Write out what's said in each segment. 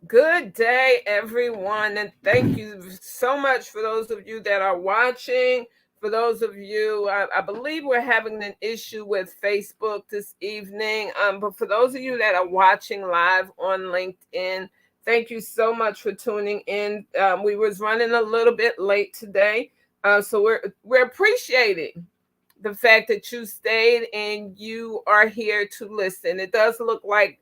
Good day, everyone, and thank you so much for those of you that are watching. For those of you, I believe we're having an issue with Facebook this evening, but for those of you that are watching live on LinkedIn, thank you so much for tuning in. We was running a little bit late today, so we're appreciating the fact that you stayed and you are here to listen. It does look like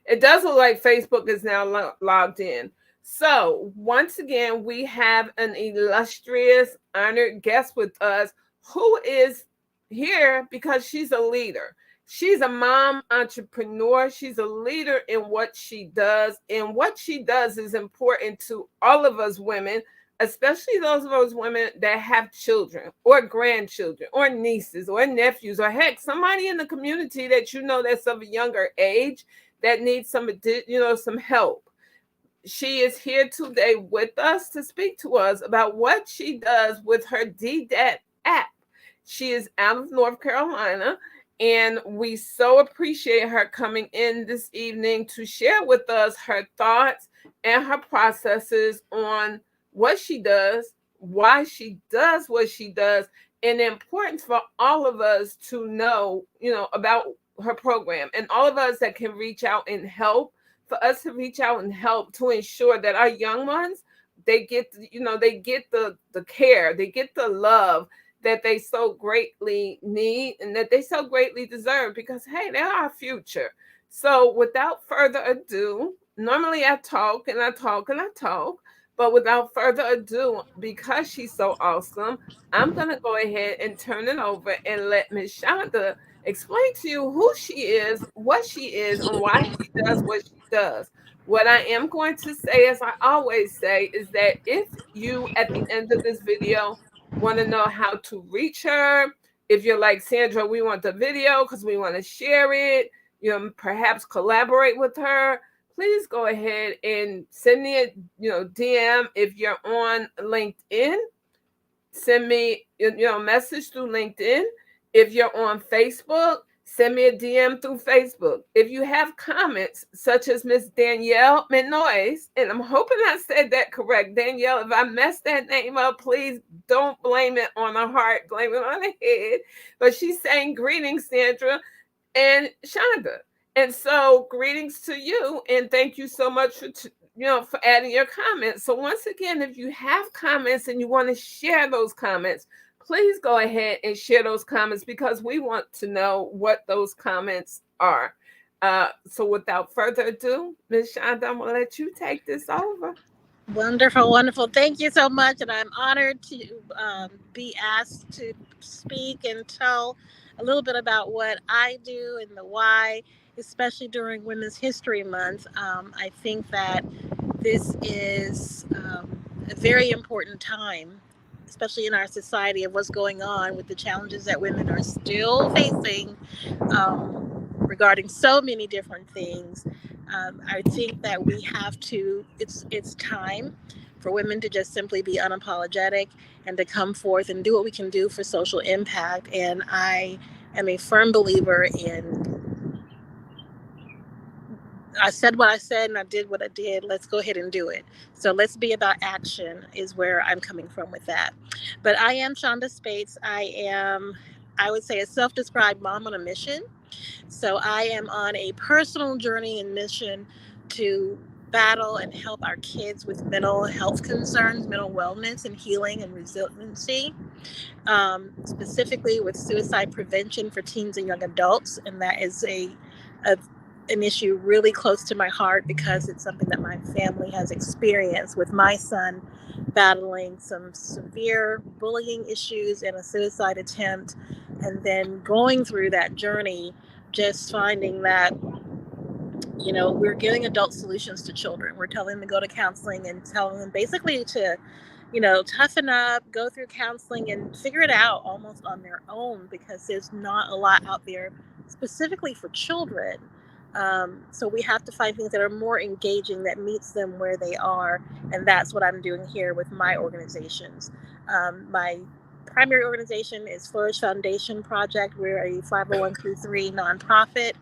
it does look like Facebook is now logged in. So, once again, we have an illustrious, honored guest with us who is here because she's a leader. She's a mom entrepreneur. She's a leader in what she does. And what she does is important to all of us women, especially those of us women that have children or grandchildren or nieces or nephews or heck, somebody in the community that you know that's of a younger age that needs some help. She is here today with us to speak to us about what she does with her DDAAT app. She is out of North Carolina, and we so appreciate her coming in this evening to share with us her thoughts and her processes on what she does, why she does what she does, and the importance for all of us to know, about her program, and all of us that can reach out and help, for us to reach out and help to ensure that our young ones, they get the care, they get the love that they so greatly need and that they so greatly deserve, because hey, they're our future. So without further ado, normally I talk and I talk and I talk, but without further ado, because she's so awesome, I'm gonna go ahead and turn it over and let Miss Shonda explain to you who she is, and why she does what she does. What I am going to say, as I always say, is that if you, at the end of this video, want to know how to reach her, if you're like Sandra, we want the video because we want to share it, perhaps collaborate with her, please go ahead and send me a DM. If you're on LinkedIn, send me message through LinkedIn. If you're on Facebook, send me a DM through Facebook. If you have comments, such as Miss Danielle Menoise, and I'm hoping I said that correct, Danielle, if I messed that name up, please don't blame it on the heart, blame it on the head. But she's saying greetings, Sandra and Chanda. And so, greetings to you, and thank you so much for adding your comments. So once again, if you have comments and you want to share those comments, please go ahead and share those comments, because we want to know what those comments are. So without further ado, Ms. Shonda, I'm gonna let you take this over. Wonderful, wonderful. Thank you so much. And I'm honored to be asked to speak and tell a little bit about what I do and the why, especially during Women's History Month. I think that this is a very important time, especially in our society, of what's going on with the challenges that women are still facing regarding so many different things. I think that we have to. It's time for women to just simply be unapologetic and to come forth and do what we can do for social impact. And I am a firm believer in. I said what I said and I did what I did. Let's go ahead and do it. So let's be about action is where I'm coming from with that. But I am Chanda Spates. I would say, a self-described mom on a mission. So I am on a personal journey and mission to battle and help our kids with mental health concerns, mental wellness and healing and resiliency, specifically with suicide prevention for teens and young adults. And that is an issue really close to my heart because it's something that my family has experienced, with my son battling some severe bullying issues and a suicide attempt, and then going through that journey, just finding that we're giving adult solutions to children. We're telling them to go to counseling and telling them basically to toughen up, go through counseling and figure it out almost on their own, because there's not a lot out there specifically for children. So we have to find things that are more engaging, that meets them where they are. And that's what I'm doing here with my organizations. My primary organization is Flourish Foundation Project. We're a 501c3 nonprofit,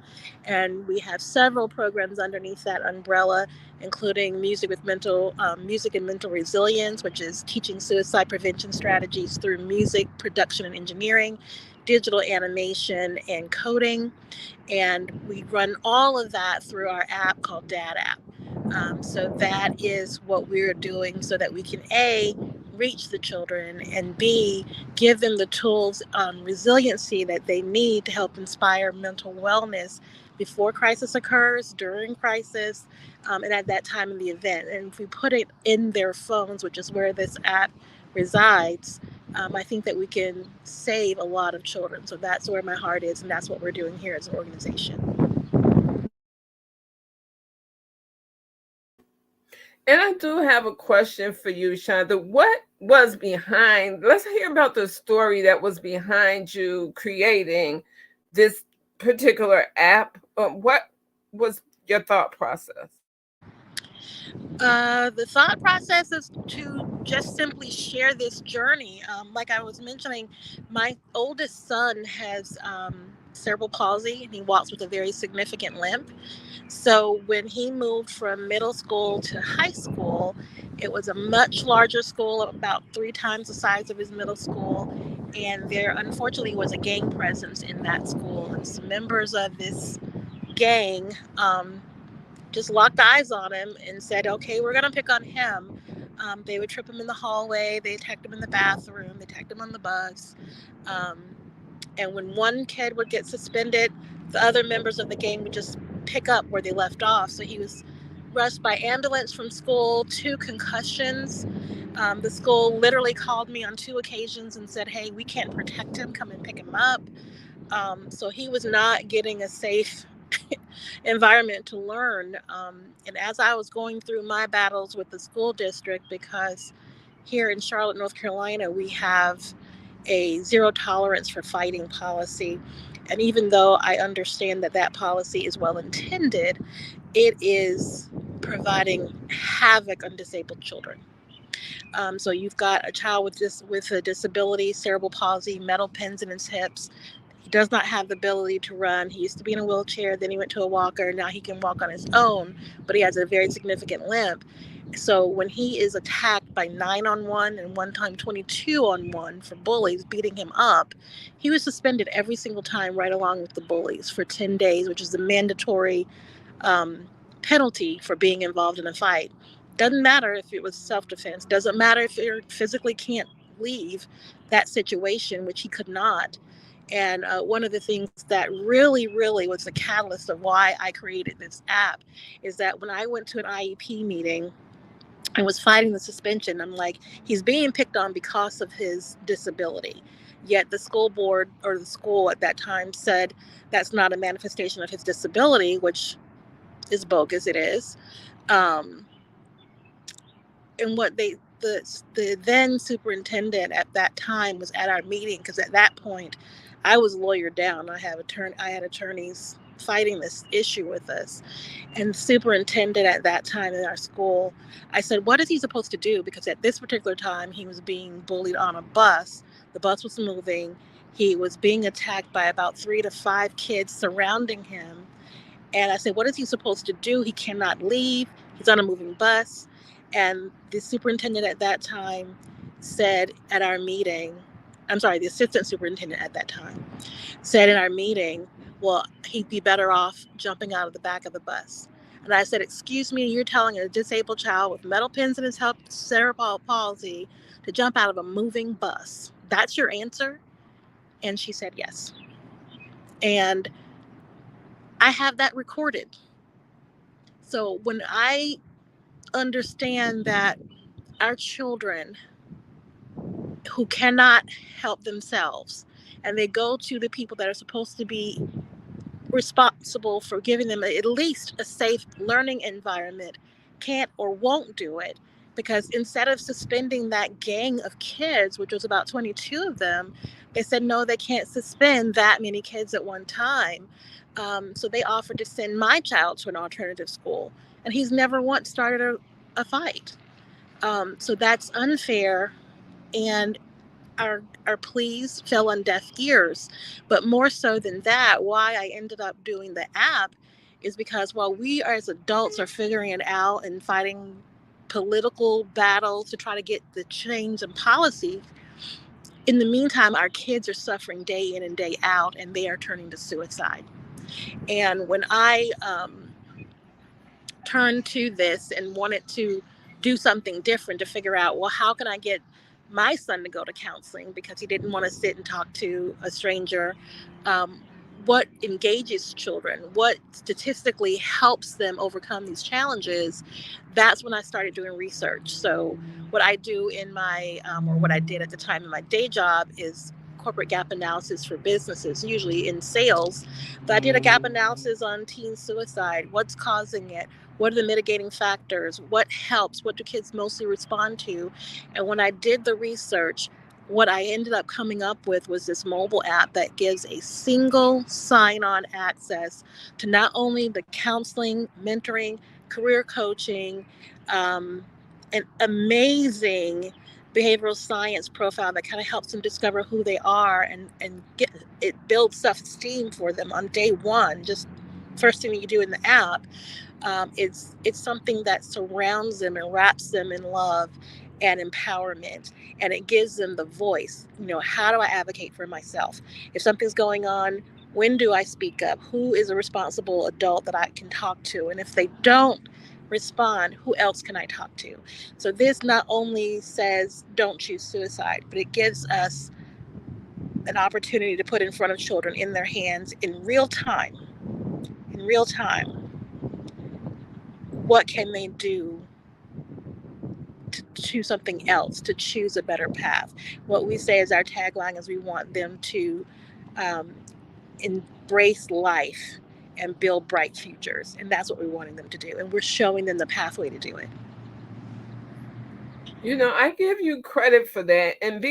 and we have several programs underneath that umbrella, including music and mental resilience, which is teaching suicide prevention strategies through music production and engineering, digital animation, and coding. And we run all of that through our app called DDAAT-App. So that is what we're doing so that we can A, reach the children, and B, give them the tools resiliency that they need to help inspire mental wellness before crisis occurs, during crisis, and at that time in the event. And if we put it in their phones, which is where this app resides, I think that we can save a lot of children. So that's where my heart is, and that's what we're doing here as an organization. And I do have a question for you, Chanda. What was behind, let's hear about the story that was behind you creating this particular app. What was your thought process? The thought process is to just simply share this journey. Like I was mentioning, my oldest son has cerebral palsy, and he walks with a very significant limp. So when he moved from middle school to high school, it was a much larger school, about 3 times the size of his middle school. And there, unfortunately, was a gang presence in that school. And some members of this gang just locked eyes on him and said, okay, we're going to pick on him. They would trip him in the hallway. They attacked him in the bathroom. They attacked him on the bus. Um, and when one kid would get suspended, the other members of the gang would just pick up where they left off. So he was rushed by ambulance from school, 2 concussions. The school literally called me on 2 occasions and said, hey, we can't protect him. Come and pick him up. So he was not getting a safe environment to learn. And as I was going through my battles with the school district, because here in Charlotte, North Carolina, we have a zero tolerance for fighting policy. And even though I understand that that policy is well intended, it is providing havoc on disabled children. So you've got a child with a disability, cerebral palsy, metal pins in his hips. He does not have the ability to run. He used to be in a wheelchair, then he went to a walker. Now he can walk on his own, but he has a very significant limp. So when he is attacked by 9-on-1 and one time 22-on-1 for bullies beating him up, he was suspended every single time right along with the bullies for 10 days, which is the mandatory penalty for being involved in a fight. Doesn't matter if it was self-defense. Doesn't matter if you physically can't leave that situation, which he could not. And one of the things that really, really was the catalyst of why I created this app is that when I went to an IEP meeting and was fighting the suspension, I'm like, he's being picked on because of his disability. Yet the school board or the school at that time said that's not a manifestation of his disability, which is bogus. It is. And what the then superintendent at that time was at our meeting, because at that point I was lawyered down. I had attorneys fighting this issue with us, and the superintendent at that time in our school, I said, what is he supposed to do? Because at this particular time he was being bullied on a bus. The bus was moving. He was being attacked by about 3 to 5 kids surrounding him. And I said, what is he supposed to do? He cannot leave. He's on a moving bus. And the superintendent at that time said at our meeting, the assistant superintendent at that time said in our meeting, well, he'd be better off jumping out of the back of the bus. And I said, excuse me, you're telling a disabled child with metal pins in his cerebral palsy to jump out of a moving bus? That's your answer? And she said, yes. And I have that recorded. So when I understand that our children who cannot help themselves and they go to the people that are supposed to be responsible for giving them at least a safe learning environment can't or won't do it, because instead of suspending that gang of kids, which was about 22 of them, they said no, they can't suspend that many kids at one time. So they offered to send my child to an alternative school, and he's never once started a fight. So that's unfair. And our pleas fell on deaf ears. But more so than that, why I ended up doing the app is because while we as adults are figuring it out and fighting political battles to try to get the change in policy, in the meantime, our kids are suffering day in and day out, and they are turning to suicide. And when I turned to this and wanted to do something different to figure out, well, how can I get my son to go to counseling because he didn't want to sit and talk to a stranger? What engages children? What statistically helps them overcome these challenges? That's when I started doing research. So, what I do in my, or what I did at the time in my day job, is corporate gap analysis for businesses, usually in sales. But I did a gap analysis on teen suicide. What's causing it? What are the mitigating factors? What helps? What do kids mostly respond to? And when I did the research, what I ended up coming up with was this mobile app that gives a single sign-on access to not only the counseling, mentoring, career coaching, an amazing behavioral science profile that kind of helps them discover who they are and get it builds self-esteem for them on day one. Just first thing you do in the app, it's something that surrounds them and wraps them in love and empowerment, and it gives them the voice. How do I advocate for myself? If something's going on, when do I speak up? Who is a responsible adult that I can talk to? And if they don't respond, who else can I talk to? So this not only says don't choose suicide, but it gives us an opportunity to put in front of children in their hands in real time, what can they do to choose something else, to choose a better path. What we say is our tagline is we want them to um, embrace life and build bright futures. And that's what we're wanting them to do. And we're showing them the pathway to do it. I give you credit for that. And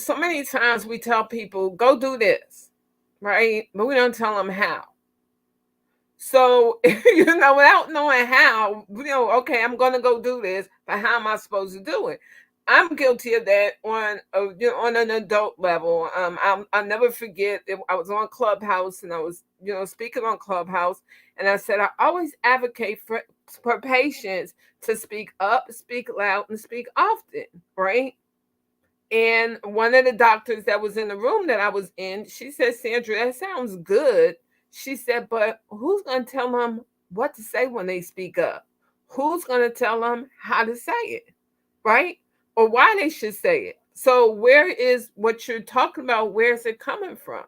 so many times we tell people, go do this, right? But we don't tell them how. So, without knowing how, okay, I'm going to go do this, but how am I supposed to do it? I'm guilty of that on an adult level. I'll never forget, I was on Clubhouse and I was, speaking on Clubhouse, and I said, I always advocate for patients to speak up, speak loud, and speak often, right? And one of the doctors that was in the room that I was in, she said, Sandra, that sounds good. She said, but who's going to tell them what to say when they speak up? Who's going to tell them how to say it, right? Or why they should say it? So where is what you're talking about? Where is it coming from?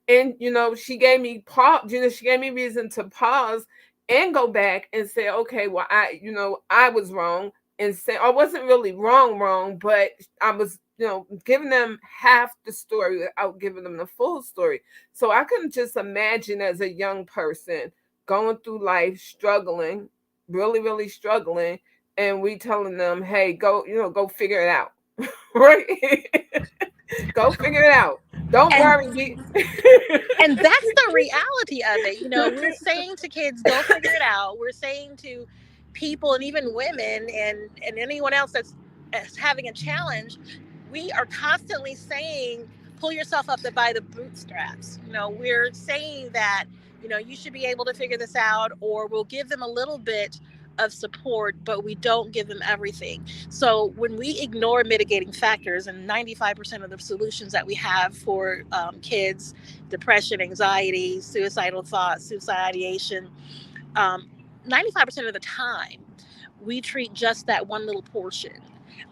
And she gave me pause. She gave me reason to pause and go back and say, okay, well, I was wrong, and say I wasn't really wrong, but I was, giving them half the story without giving them the full story. So I can just imagine as a young person going through life struggling, really, really struggling, and we telling them, hey, go figure it out. Right? Go figure it out. Don't And worry. and that's the reality of it. We're saying to kids, go figure it out. We're saying to people and even women and anyone else that's having a challenge, we are constantly saying, pull yourself up by the bootstraps. We're saying that, you should be able to figure this out, or we'll give them a little bit of support, but we don't give them everything. So when we ignore mitigating factors, and 95% of the solutions that we have for kids, depression, anxiety, suicidal thoughts, suicide ideation, 95% of the time, we treat just that one little portion.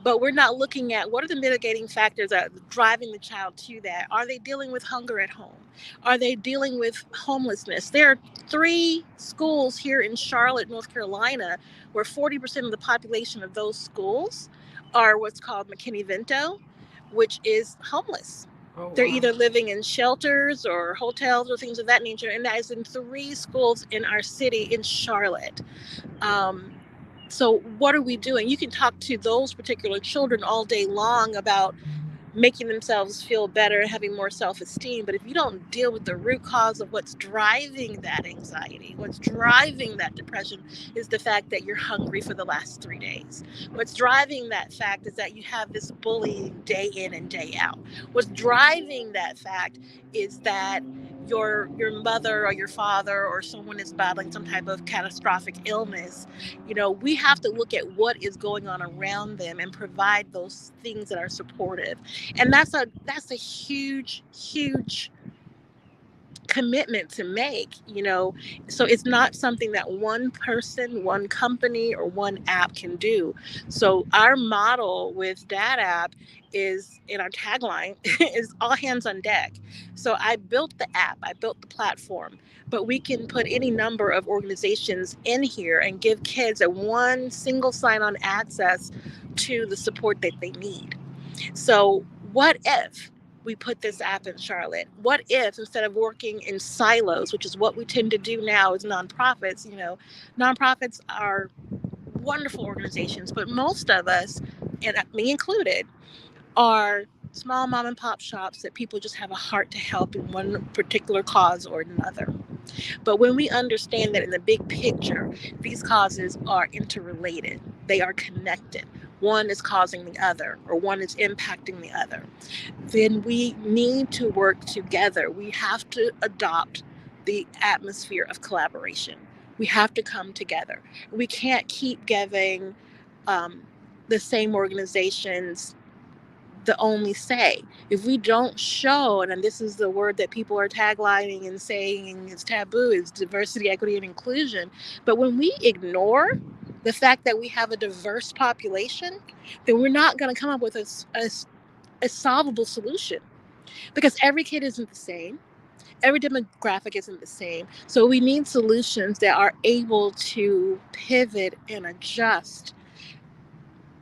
But we're not looking at what are the mitigating factors that are driving the child to that. Are they dealing with hunger at home? Are they dealing with homelessness? There are 3 schools here in Charlotte, North Carolina, where 40% of the population of those schools are what's called McKinney-Vento, which is homeless. Oh, wow. They're either living in shelters or hotels or things of that nature, and that is in 3 schools in our city in Charlotte. So what are we doing? You can talk to those particular children all day long about making themselves feel better, having more self-esteem. But if you don't deal with the root cause of what's driving that anxiety, what's driving that depression is the fact that you're hungry for the last 3 days. What's driving that fact is that you have this bullying day in and day out. What's driving that fact is that your mother or your father or someone is battling some type of catastrophic illness. We have to look at what is going on around them and provide those things that are supportive. And that's a huge commitment to make. So it's not something that one person, one company, or one app can do. So our model with DDAAT-App is, in our tagline, is all hands on deck. So I built the app, I built the platform, but we can put any number of organizations in here and give kids a one single sign-on access to the support that they need. So what if we put this app in Charlotte? What if, instead of working in silos, which is what we tend to do now as nonprofits, nonprofits are wonderful organizations, but most of us, and me included, are small mom and pop shops that people just have a heart to help in one particular cause or another. But when we understand that in the big picture, these causes are interrelated, they are connected. One is causing the other, or one is impacting the other. Then we need to work together. We have to adopt the atmosphere of collaboration. We have to come together. We can't keep giving um, the same organizations the only say. If we don't show, and this is the word that people are taglining and saying is taboo, is diversity, equity, and inclusion. But when we ignore the fact that we have a diverse population, then we're not going to come up with a solvable solution, because every kid isn't the same. Every demographic isn't the same. So we need solutions that are able to pivot and adjust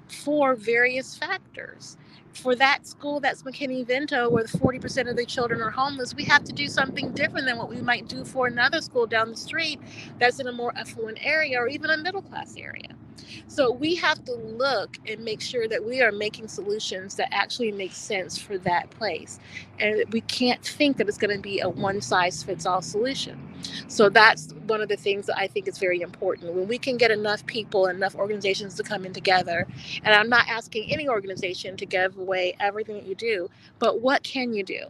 for various factors. For that school that's McKinney-Vento, where 40% of the children are homeless, we have to do something different than what we might do for another school down the street that's in a more affluent area or even a middle class area. So we have to look and make sure that we are making solutions that actually make sense for that place. And we can't think that it's going to be a one size fits all solution. So that's one of the things that I think is very important. When we can get enough people, enough organizations to come in together, and I'm not asking any organization to give away everything that you do, but what can you do?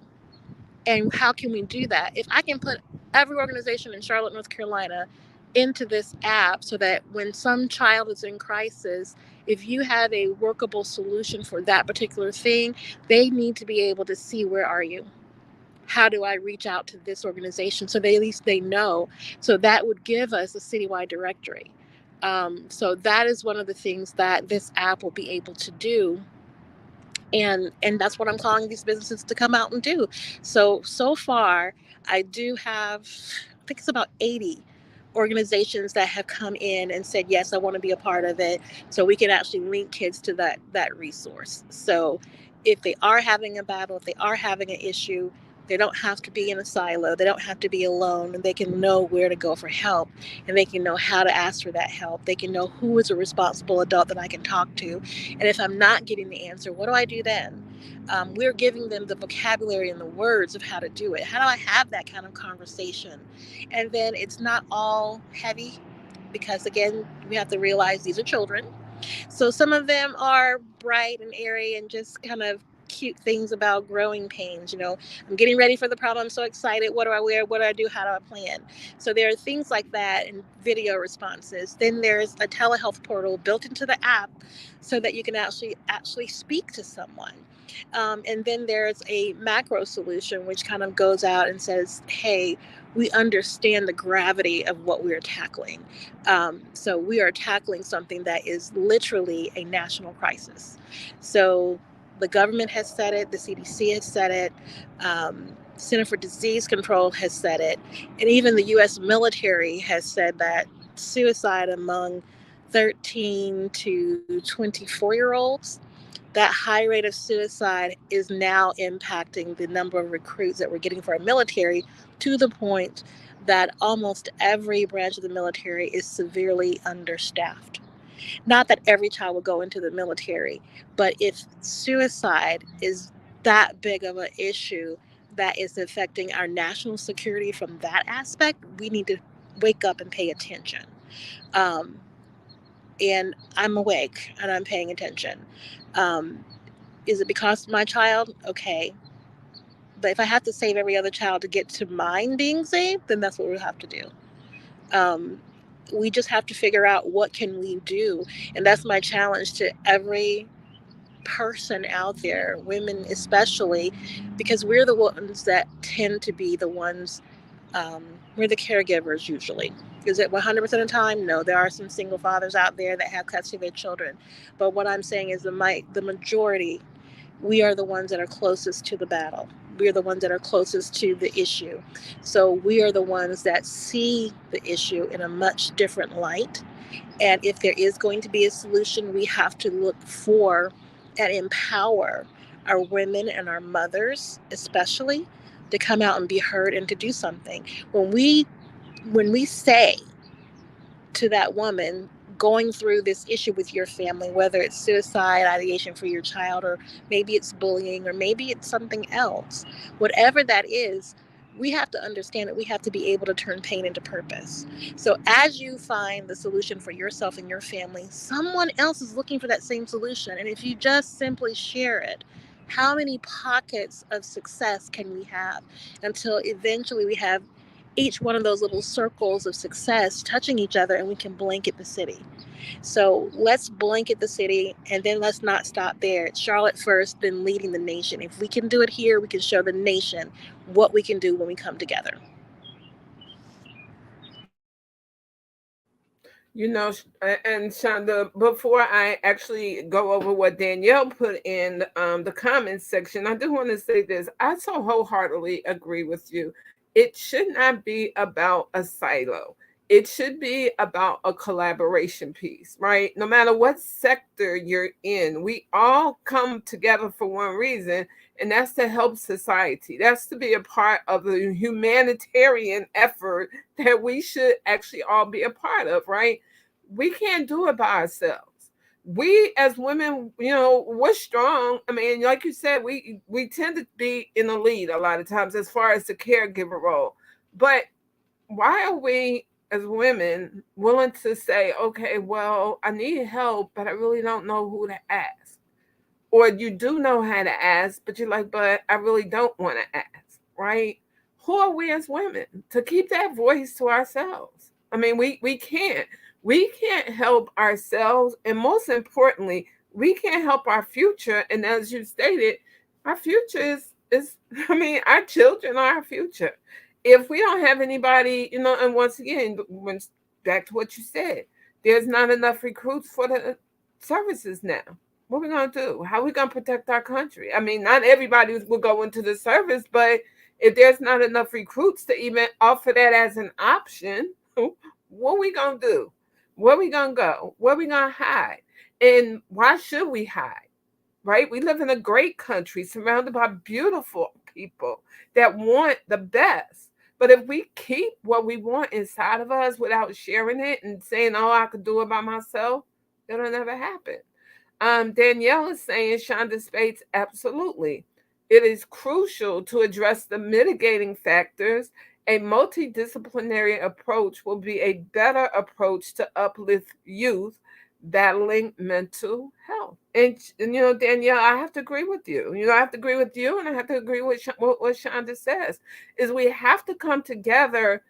And how can we do that? If I can put every organization in Charlotte, North Carolina into this app, so that when some child is in crisis, if you have a workable solution for that particular thing, they need to be able to see, where are you? How do I reach out to this organization? So at least they know. So that would give us a citywide directory. So that is one of the things that this app will be able to do. And that's what I'm calling these businesses to come out and do. So far, I do have, I think it's about 80 organizations that have come in and said, yes, I want to be a part of it. So we can actually link kids to that resource. So if they are having a battle, if they are having an issue, they don't have to be in a silo. They don't have to be alone, and they can know where to go for help, and they can know how to ask for that help. They can know who is a responsible adult that I can talk to. And if I'm not getting the answer, what do I do then? We're giving them the vocabulary and the words of how to do it. How do I have that kind of conversation? And then it's not all heavy, because again, we have to realize these are children. So some of them are bright and airy and just kind of cute things about growing pains. I'm getting ready for the problem. I'm so excited. What do I wear? What do I do? How do I plan? So there are things like that and video responses. Then there's a telehealth portal built into the app so that you can actually speak to someone. And then there's a macro solution, which kind of goes out and says, hey, we understand the gravity of what we're tackling. So we are tackling something that is literally a national crisis. So the government has said it, the CDC has said it, Center for Disease Control has said it, and even the U.S. military has said that suicide among 13 to 24-year-olds, that high rate of suicide is now impacting the number of recruits that we're getting for our military, to the point that almost every branch of the military is severely understaffed. Not that every child will go into the military, but if suicide is that big of an issue that is affecting our national security from that aspect, we need to wake up and pay attention. Um, and I'm awake and I'm paying attention. Um, is it because of my child? Okay. But if I have to save every other child to get to mine being saved, then that's what we'll have to do. Um, we just have to figure out what can we do. And that's my challenge to every person out there, women especially, because we're the ones that tend to be the ones, um, we're the caregivers usually. Is it 100% of the time? No, there are some single fathers out there that have custody of their children. But what I'm saying is the majority, we are the ones that are closest to the battle. We are the ones that are closest to the issue. So we are the ones that see the issue in a much different light. And if there is going to be a solution, we have to look for and empower our women and our mothers, especially, to come out and be heard and to do something. When we say to that woman going through this issue with your family, whether it's suicide ideation for your child, or maybe it's bullying, or maybe it's something else, whatever that is, we have to understand that we have to be able to turn pain into purpose. So as you find the solution for yourself and your family, someone else is looking for that same solution. And if you just simply share it, how many pockets of success can we have until eventually we have each one of those little circles of success touching each other, and we can blanket the city. So let's blanket the city, and then let's not stop there. It's Charlotte first, then leading the nation. If we can do it here, we can show the nation what we can do when we come together. You know, and Shonda, before I actually go over what Danielle put in the comments section, I do want to say this. I so wholeheartedly agree with you. It should not be about a silo. It should be about a collaboration piece, right? No matter what sector you're in, we all come together for one reason, and that's to help society. That's to be a part of the humanitarian effort that we should actually all be a part of, right? We can't do it by ourselves. We as women, we're strong. I mean, like you said, we tend to be in the lead a lot of times as far as the caregiver role. But why are we as women willing to say, okay, well, I need help, but I really don't know who to ask? Or you do know how to ask, but you're like, but I really don't want to ask, right? Who are we as women to keep that voice to ourselves? I mean, we can't. We can't help ourselves. And most importantly, we can't help our future. And as you stated, our future is I mean, our children are our future. If we don't have anybody, and once again, when back to what you said, there's not enough recruits for the services now. What we gonna do? How we gonna protect our country? I mean, not everybody will go into the service, but if there's not enough recruits to even offer that as an option, what we gonna do? Where we gonna go? Where we gonna hide? And why should we hide? Right? We live in a great country surrounded by beautiful people that want the best. But if we keep what we want inside of us without sharing it and saying, "Oh, I could do it by myself," it'll never happen. Danielle is saying, Chanda Spates, absolutely. It is crucial to address the mitigating factors. A multidisciplinary approach will be a better approach to uplift youth battling mental health. And Danielle, I have to agree with you. I have to agree with you, and I have to agree with what Chanda says. Is we have to come together,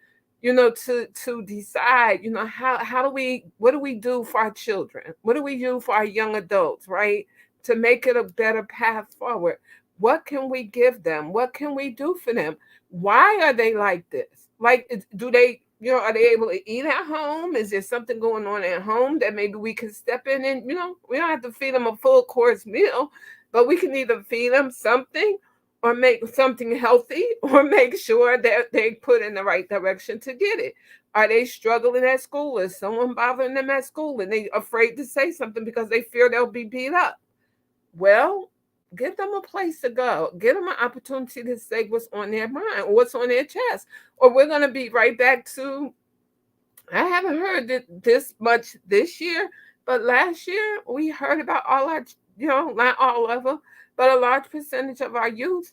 to decide, how do we what do we do for our children? What do we do for our young adults, right? To make it a better path forward. What can we give them? What can we do for them? Why are they like this? Like, do they, are they able to eat at home? Is there something going on at home that maybe we can step in and, we don't have to feed them a full course meal, but we can either feed them something or make something healthy or make sure that they put in the right direction to get it. Are they struggling at school? Is someone bothering them at school and they afraid to say something because they fear they'll be beat up? Well, give them a place to go. Give them an opportunity to say what's on their mind or what's on their chest. Or we're going to be right back to, I haven't heard this much this year, but last year we heard about all our, not all of them, But a large percentage of our youth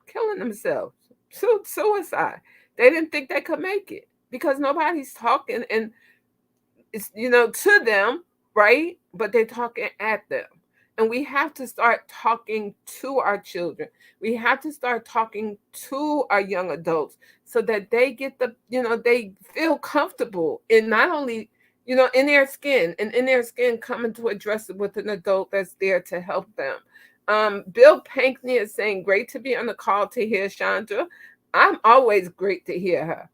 killing themselves, suicide. They didn't think they could make it because nobody's talking, and it's, to them, right? But they're talking at them. And we have to start talking to our children. We have to start talking to our young adults so that they get they feel comfortable in not only, in their skin, and in their skin coming to address it with an adult that's there to help them. Bill Pankney is saying, great to be on the call to hear Chandra. I'm always great to hear her.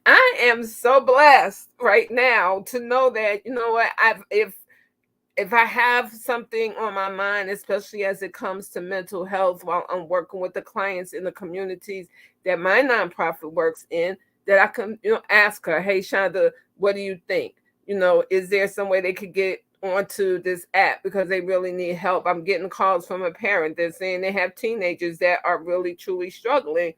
I am so blessed right now to know that, what, if I have something on my mind, especially as it comes to mental health while I'm working with the clients in the communities that my nonprofit works in, that I can, ask her, hey Shonda, what do you think? Is there some way they could get onto this app because they really need help? I'm getting calls from a parent. They're saying they have teenagers that are really truly struggling.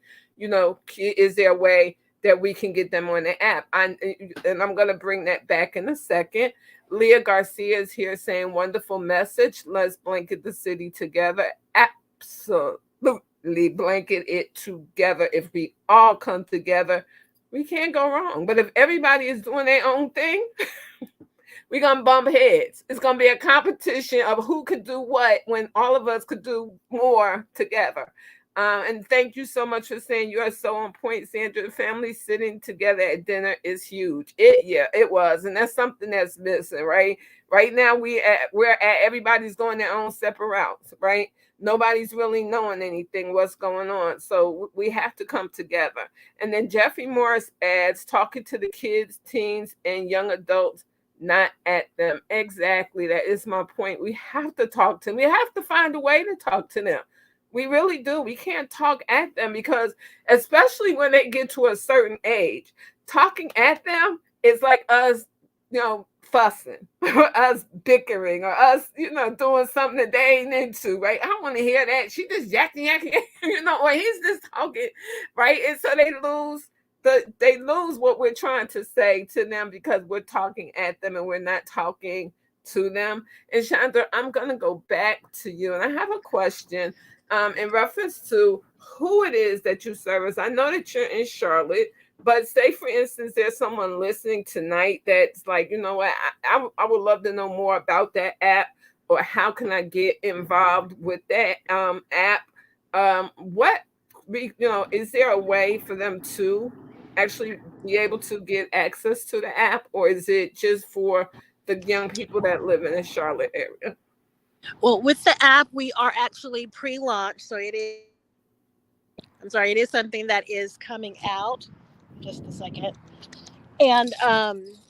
Is there a way that we can get them on the app? And I'm going to bring that back in a second. Leah Garcia is here saying, wonderful message. Let's blanket the city together. Absolutely blanket it together. If we all come together, we can't go wrong. But if everybody is doing their own thing, we're gonna bump heads. It's gonna be a competition of who could do what when all of us could do more together. And thank you so much for saying you are so on point, Sandra. Family sitting together at dinner is huge. It was, and that's something that's missing, right? Right now we're at everybody's going their own separate routes, right? Nobody's really knowing anything what's going on, so we have to come together. And then Jeffrey Morris adds, talking to the kids, teens, and young adults, not at them. Exactly. That is my point. We have to talk to them. We have to find a way to talk to them. We really do. We can't talk at them because, especially when they get to a certain age, talking at them is like us, fussing, or us bickering, or us, doing something that they ain't into, right? I don't want to hear that. She just yakking, yakking, or he's just talking, right? And so they lose what we're trying to say to them because we're talking at them and we're not talking to them. And Chandra, I'm gonna go back to you, and I have a question in reference to who it is that you service. I know that you're in Charlotte, but say for instance, there's someone listening tonight that's like, you know what, I would love to know more about that app, or how can I get involved with that app? What is there a way for them to actually be able to get access to the app, or is it just for the young people that live in the Charlotte area? Well, with the app, we are actually pre-launch, so it is. I'm sorry, it is something that is coming out. Just a second. And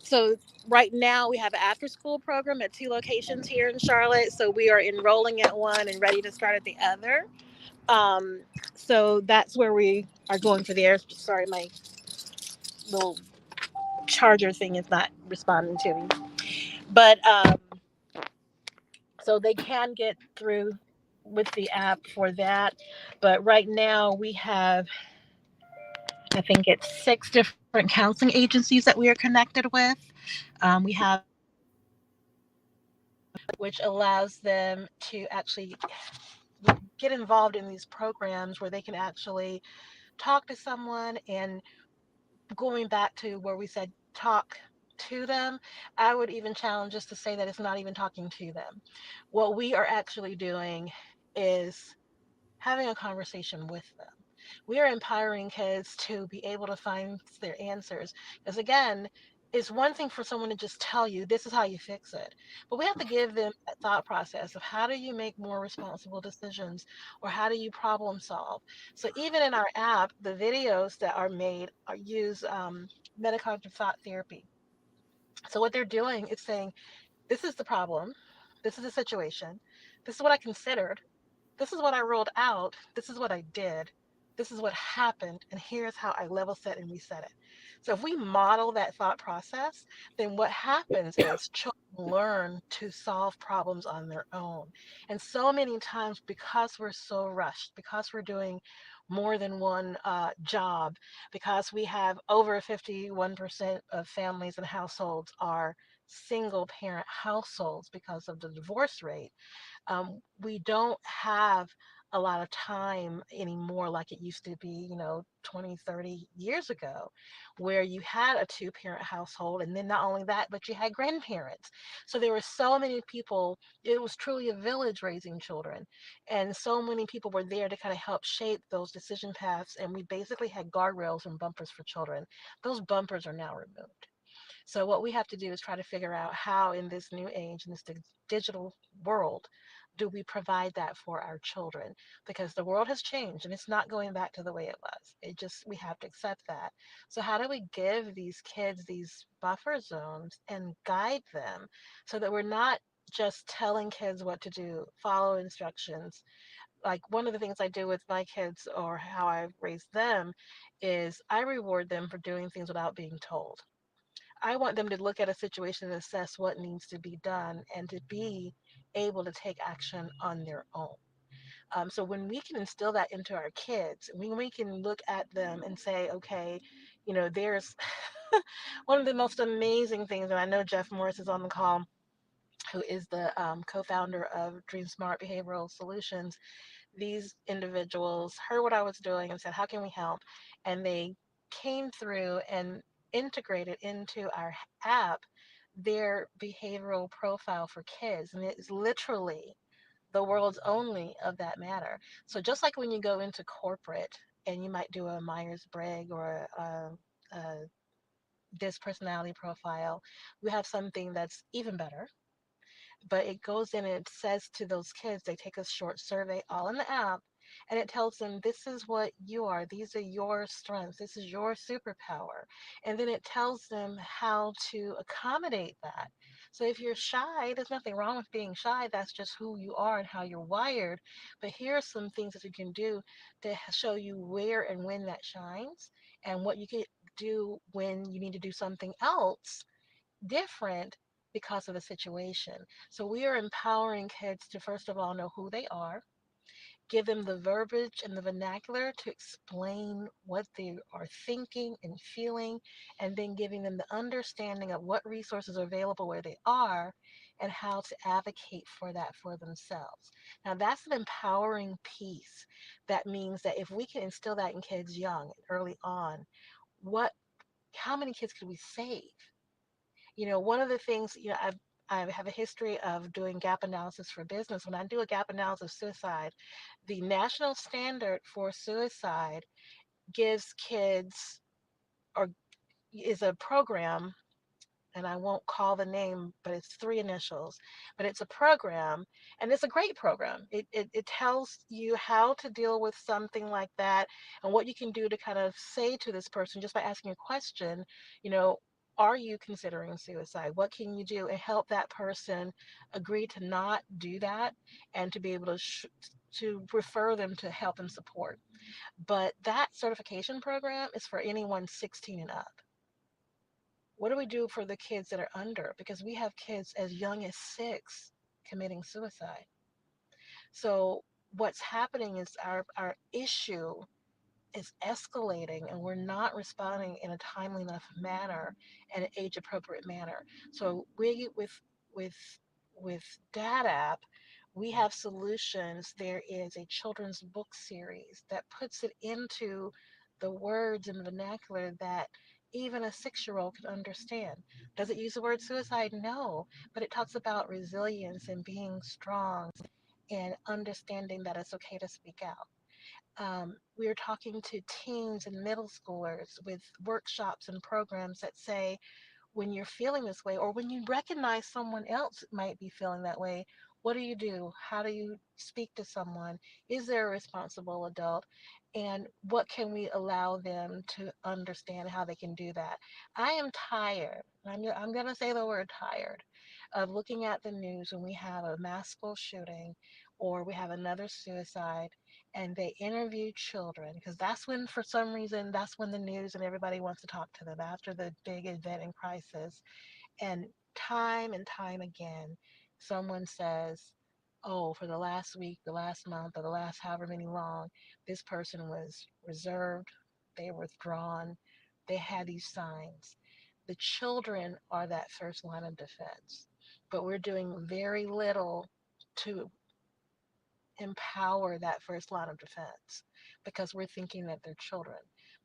so right now we have an after-school program at 2 locations here in Charlotte. So we are enrolling at one and ready to start at the other. Um, so that's where we are going for the air. Sorry, my little charger thing is not responding to me. But so they can get through with the app for that. But right now we have, I think it's 6 different counseling agencies that we are connected with. We have, which allows them to actually get involved in these programs where they can actually talk to someone. And going back to where we said talk to them, I would even challenge us to say that it's not even talking to them. What we are actually doing is having a conversation with them. We are empowering kids to be able to find their answers. Because again, it's one thing for someone to just tell you this is how you fix it, but we have to give them a thought process of how do you make more responsible decisions, or how do you problem solve. So even in our app, the videos that are made are use metacognitive thought therapy. So what they're doing is saying, this is the problem, this is the situation, this is what I considered, this is what I rolled out, this is what I did, this is what happened, and here's how I level set and reset it. So if we model that thought process, then what happens is children learn to solve problems on their own. And so many times, because we're so rushed, because we're doing more than one job, because we have over 51% of families and households are single parent households because of the divorce rate. We don't have a lot of time anymore like it used to be, 20, 30 years ago, where you had a two parent household. And then not only that, but you had grandparents. So there were so many people. It was truly a village raising children. And so many people were there to kind of help shape those decision paths. And we basically had guardrails and bumpers for children. Those bumpers are now removed. So what we have to do is try to figure out how in this new age, in this digital world, do we provide that for our children? Because the world has changed and it's not going back to the way it was. We have to accept that. So how do we give these kids these buffer zones and guide them so that we're not just telling kids what to do, follow instructions? Like one of the things I do with my kids or how I raise them is I reward them for doing things without being told. I want them to look at a situation and assess what needs to be done and to be able to take action on their own. So when we can instill that into our kids, when we can look at them and say, okay, there's one of the most amazing things, and I know Jeff Morris is on the call, who is the co-founder of Dream Smart Behavioral Solutions. These individuals heard what I was doing and said, how can we help? And they came through and integrated into our app their behavioral profile for kids. And it is literally the world's only of that matter. So just like when you go into corporate and you might do a Myers-Briggs or a this personality profile, we have something that's even better, but it goes in and it says to those kids, they take a short survey all in the app, and it tells them this is what you are, these are your strengths, this is your superpower. And then it tells them how to accommodate that. So if you're shy, there's nothing wrong with being shy, that's just who you are and how you're wired. But here are some things that you can do to show you where and when that shines, and what you can do when you need to do something else different because of the situation. So we are empowering kids to, first of all, know who they are, give them the verbiage and the vernacular to explain what they are thinking and feeling, and then giving them the understanding of what resources are available where they are and how to advocate for that for themselves. Now, that's an empowering piece. That means that if we can instill that in kids young, early on, what how many kids could we save? One of the things, I have a history of doing gap analysis for business. When I do a gap analysis of suicide, the national standard for suicide gives kids, or is a program, and I won't call the name, but it's three initials. But it's a program, and it's a great program. It tells you how to deal with something like that and what you can do to kind of say to this person just by asking a question, you know, are you considering suicide? What can you do? And help that person agree to not do that and to be able to to refer them to help and support. But that certification program is for anyone 16 and up. What do we do for the kids that are under? Because we have kids as young as 6 committing suicide. So what's happening is our issue is escalating and we're not responding in a timely enough manner and an age appropriate manner. So we with with DDAAT-App, we have solutions. There is a children's book series that puts it into the words and vernacular that even a 6-year-old can understand. Does it use the word suicide? No, but it talks about resilience and being strong and understanding that it's okay to speak out. We are talking to teens and middle schoolers with workshops and programs that say, when you're feeling this way, or when you recognize someone else might be feeling that way, what do you do? How do you speak to someone? Is there a responsible adult? And what can we allow them to understand how they can do that? I am tired, I'm going to say the word tired, of looking at the news when we have a mass school shooting or we have another suicide and they interview children, because that's when, for some reason, that's when the news and everybody wants to talk to them after the big event and crisis. And time again, someone says, oh, for the last week, the last month, or the last however many long, this person was reserved, they were withdrawn, they had these signs. The children are that first line of defense, but we're doing very little to empower that first line of defense because we're thinking that they're children.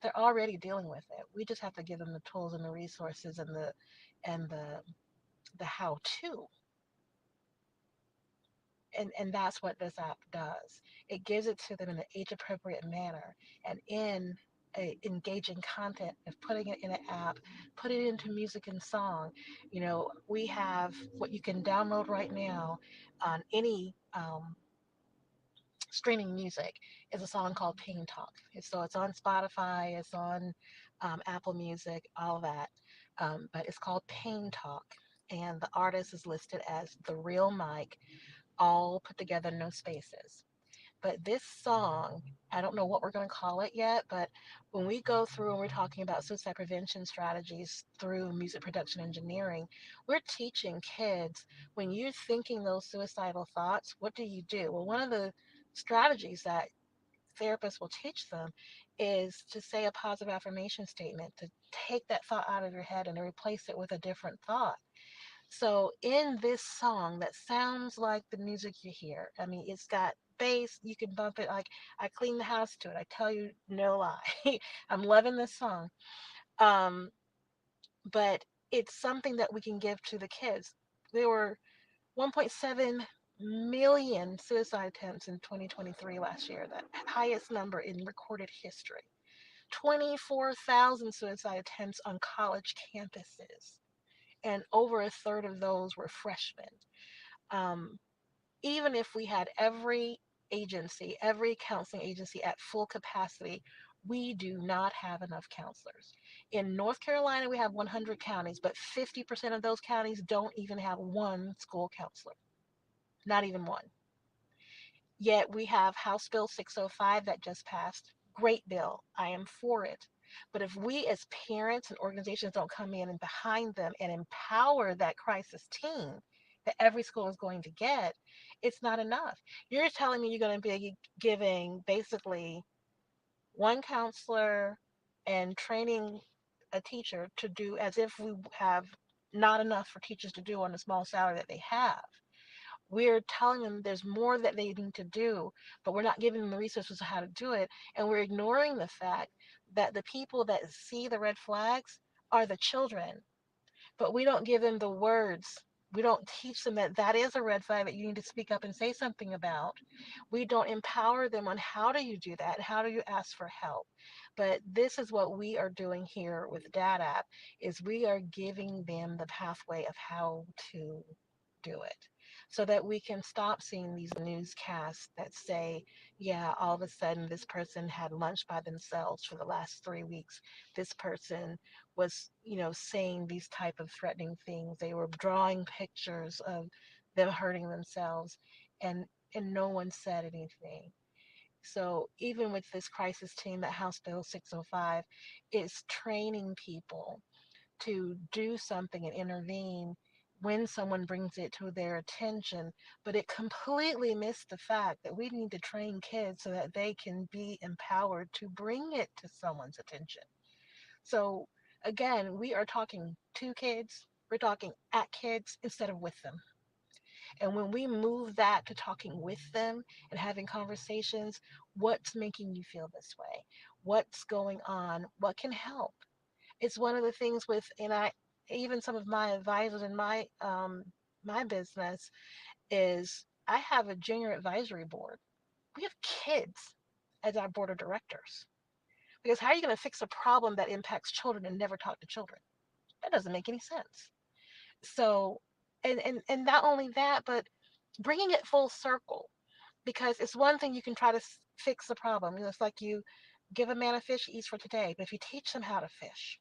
They're already dealing with it. We just have to give them the tools and the resources and the how to. And that's what this app does. It gives it to them in an age appropriate manner and in a engaging content of putting it in an app, putting it into music and song. We have what you can download right now on any streaming music is a song called Pain Talk. So it's on Spotify, it's on Apple Music, all that. But it's called Pain Talk. And the artist is listed as The Real Mike, all put together, no spaces. But this song, I don't know what we're going to call it yet, but when we go through and we're talking about suicide prevention strategies through music production engineering, we're teaching kids when you're thinking those suicidal thoughts, what do you do? Well, one of the strategies that therapists will teach them is to say a positive affirmation statement, to take that thought out of your head and to replace it with a different thought. So in this song that sounds like the music you hear, I mean, it's got bass, you can bump it like I clean the house to it. I tell you no lie. I'm loving this song. Um, but it's something that we can give to the kids. There were 1.7 million suicide attempts in 2023 last year, the highest number in recorded history. 24,000 suicide attempts on college campuses, and over a third of those were freshmen. Um, Even if we had every agency, every counseling agency at full capacity, we do not have enough counselors. In North Carolina, we have 100 counties, but 50% of those counties don't even have one school counselor, not even one. Yet we have House Bill 605 that just passed. Great bill. I am for it. But if we as parents and organizations don't come in and behind them and empower that crisis team that every school is going to get, it's not enough. You're telling me you're going to be giving basically one counselor and training a teacher to do as if we have not enough for teachers to do on the small salary that they have. We're telling them there's more that they need to do, but we're not giving them the resources of how to do it. And we're ignoring the fact that the people that see the red flags are the children, but we don't give them the words. We don't teach them that that is a red flag that you need to speak up and say something about. We don't empower them on how do you do that? How do you ask for help? But this is what we are doing here with DDAAT-App is we are giving them the pathway of how to do it so that we can stop seeing these newscasts that say, yeah, all of a sudden this person had lunch by themselves for the last 3 weeks. This person was, saying these type of threatening things. They were drawing pictures of them hurting themselves and no one said anything. So even with this crisis team that House Bill 605 is training people to do something and intervene when someone brings it to their attention, but it completely missed the fact that we need to train kids so that they can be empowered to bring it to someone's attention. So again, we are talking to kids, we're talking at kids instead of with them. And when we move that to talking with them and having conversations, what's making you feel this way? What's going on? What can help? It's one of the things with, and I, even some of my advisors in my business is I have a junior advisory board. We have kids as our board of directors. Because how are you going to fix a problem that impacts children and never talk to children? That doesn't make any sense. So, and not only that, but bringing it full circle, because it's one thing you can try to fix the problem. It's like you give a man a fish, he eats for today. But if you teach them how to fish,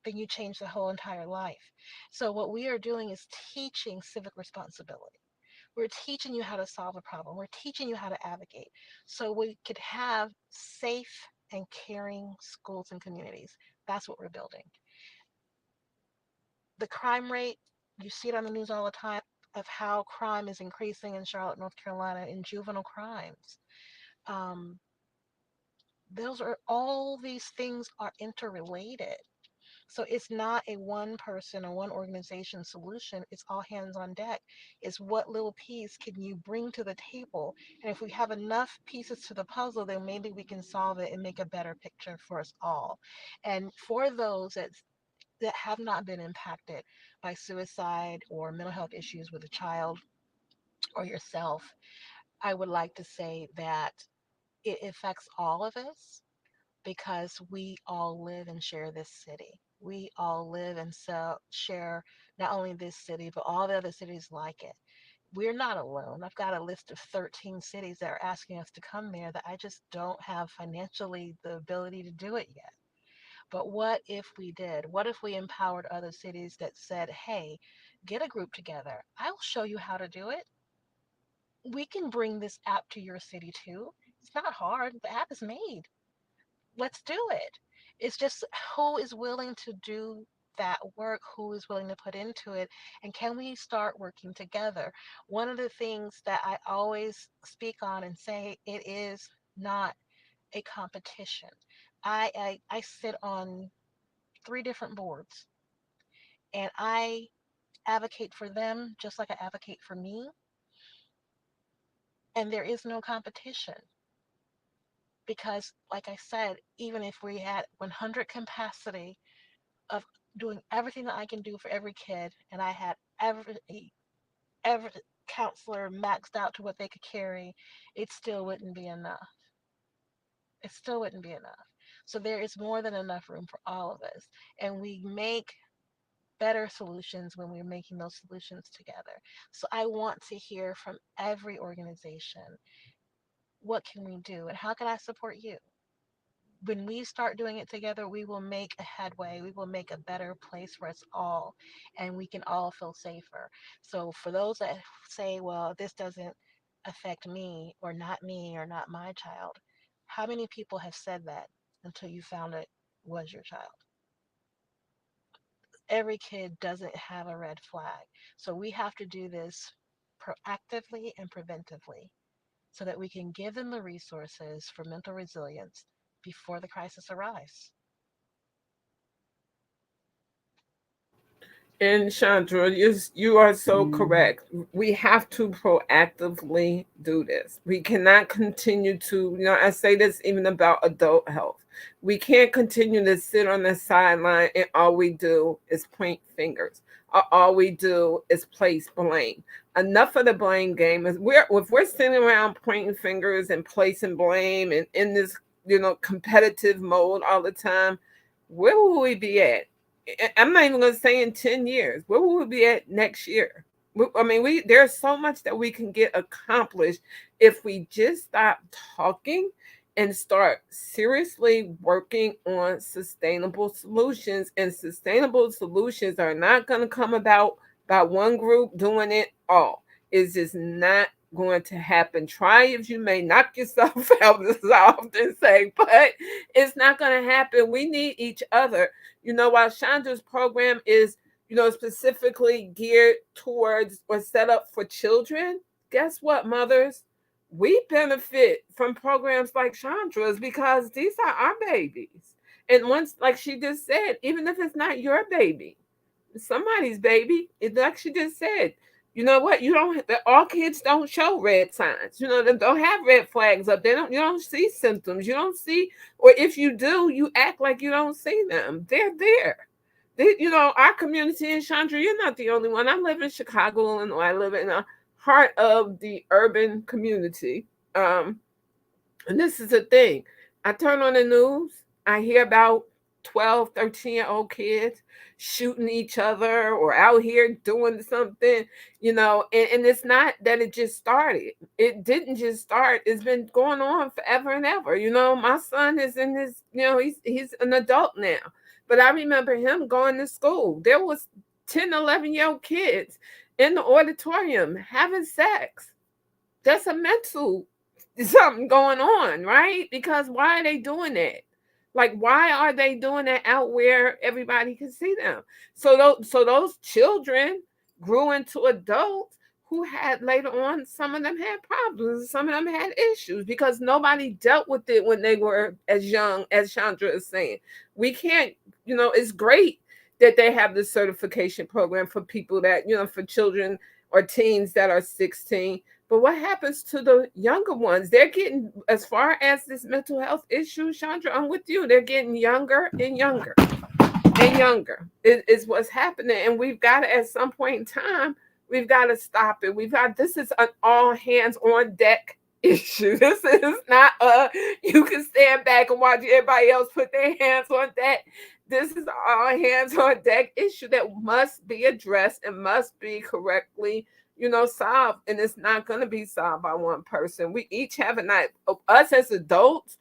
then you change the whole entire life. So what we are doing is teaching civic responsibility. We're teaching you how to solve a problem. We're teaching you how to advocate so we could have safe and caring schools and communities. That's what we're building. The crime rate, you see it on the news all the time of how crime is increasing in Charlotte, North Carolina in juvenile crimes. Um, those are all these things are interrelated. So it's not a one person or one organization solution. It's all hands on deck. It's what little piece can you bring to the table? And if we have enough pieces to the puzzle, then maybe we can solve it and make a better picture for us all. And for those that have not been impacted by suicide or mental health issues with a child or yourself, I would like to say that it affects all of us because we all live and share this city. We all live and share not only this city, but all the other cities like it. We're not alone. I've got a list of 13 cities that are asking us to come there that I just don't have financially the ability to do it yet. But what if we did? What if we empowered other cities that said, hey, get a group together? I'll show you how to do it. We can bring this app to your city too. It's not hard. The app is made. Let's do it. It's just who is willing to do that work, who is willing to put into it, and can we start working together? One of the things that I always speak on and say it is not a competition. I sit on 3 different boards and I advocate for them just like I advocate for me, and there is no competition because, like I said, even if we had 100 capacity of doing everything that I can do for every kid, and I had every counselor maxed out to what they could carry, it still wouldn't be enough. It still wouldn't be enough. So there is more than enough room for all of us, and we make better solutions when we're making those solutions together. So I want to hear from every organization, what can we do and how can I support you? When we start doing it together, we will make a headway. We will make a better place for us all, and we can all feel safer. So, for those that say, well, this doesn't affect me or not my child, how many people have said that until you found it was your child? Every kid doesn't have a red flag. So, we have to do this proactively and preventively so that we can give them the resources for mental resilience before the crisis arrives. And Chandra, you are so correct. We have to proactively do this. We cannot continue to, I say this even about adult health. We can't continue to sit on the sideline and all we do is point fingers. All we do is place blame. Enough of the blame game is if we're sitting around pointing fingers and placing blame and in this, competitive mode all the time, where will we be at? I'm not even going to say in 10 years. Where will we be at next year? I mean, there's so much that we can get accomplished if we just stop talking and start seriously working on sustainable solutions. And sustainable solutions are not going to come about by one group doing it all. It's just not going to happen. Try if you may, knock yourself out, as I often say, but it's not going to happen. We need each other. While Chandra's program is, specifically geared towards or set up for children, guess what, mothers? We benefit from programs like Chandra's because these are our babies. And once, like she just said, even if it's not your baby, somebody's baby, it like she just said, you know what? You don't. All kids don't show red signs. They don't have red flags up. They don't. You don't see symptoms. You don't see, or if you do, you act like you don't see them. They're there. Our community in Chandra, you're not the only one. I live in Chicago, Illinois. I live in the heart of the urban community. And this is the thing. I turn on the news, I hear about 12, 13-year-old kids shooting each other or out here doing something, and it's not that it just started. It didn't just start. It's been going on forever and ever. My son is in his, he's an adult now. But I remember him going to school. There was 10, 11-year-old kids in the auditorium having sex. That's a mental something going on, right? Because why are they doing that? Like, why are they doing that out where everybody can see them? So those children grew into adults who had later on, some of them had problems, some of them had issues because nobody dealt with it when they were as young as Chandra is saying. We can't, it's great that they have this certification program for people that, for children or teens that are 16. But what happens to the younger ones? They're getting, as far as this mental health issue, Chandra, I'm with you. They're getting younger and younger and younger is what's happening. And we've got to, at some point in time, we've got to stop it. This is an all hands on deck issue. This is not you can stand back and watch everybody else put their hands on deck. This is all hands on deck issue that must be addressed and must be correctly, solved. And it's not going to be solved by one person. We each have a night. Us as adults,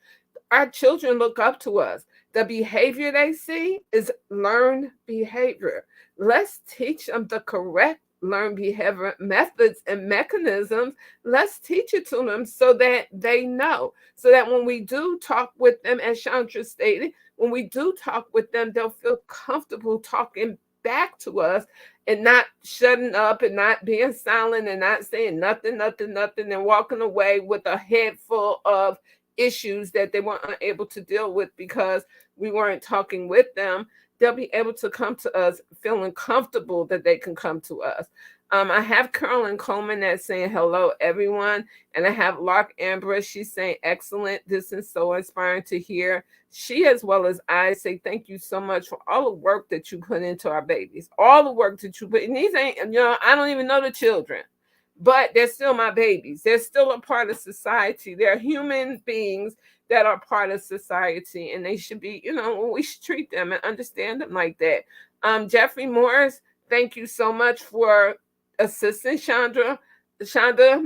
our children look up to us. The behavior they see is learned behavior. Let's teach them the correct learned behavior methods and mechanisms. Let's teach it to them so that they know. So that when we do talk with them, as Chandra stated, when we do talk with them, they'll feel comfortable talking back to us and not shutting up and not being silent and not saying nothing, and walking away with a head full of issues that they weren't able to deal with because we weren't talking with them. They'll be able to come to us feeling comfortable that they can come to us. I have Carolyn Coleman that's saying hello, everyone. And I have Lark Amber. She's saying excellent. This is so inspiring to hear. She, as well as I, say thank you so much for all the work that you put into our babies. All the work that you put in. These ain't, I don't even know the children, but they're still my babies. They're still a part of society. They're human beings that are part of society, and they should be, we should treat them and understand them like that. Jeffrey Morris, thank you so much for assisting Chandra. Chanda,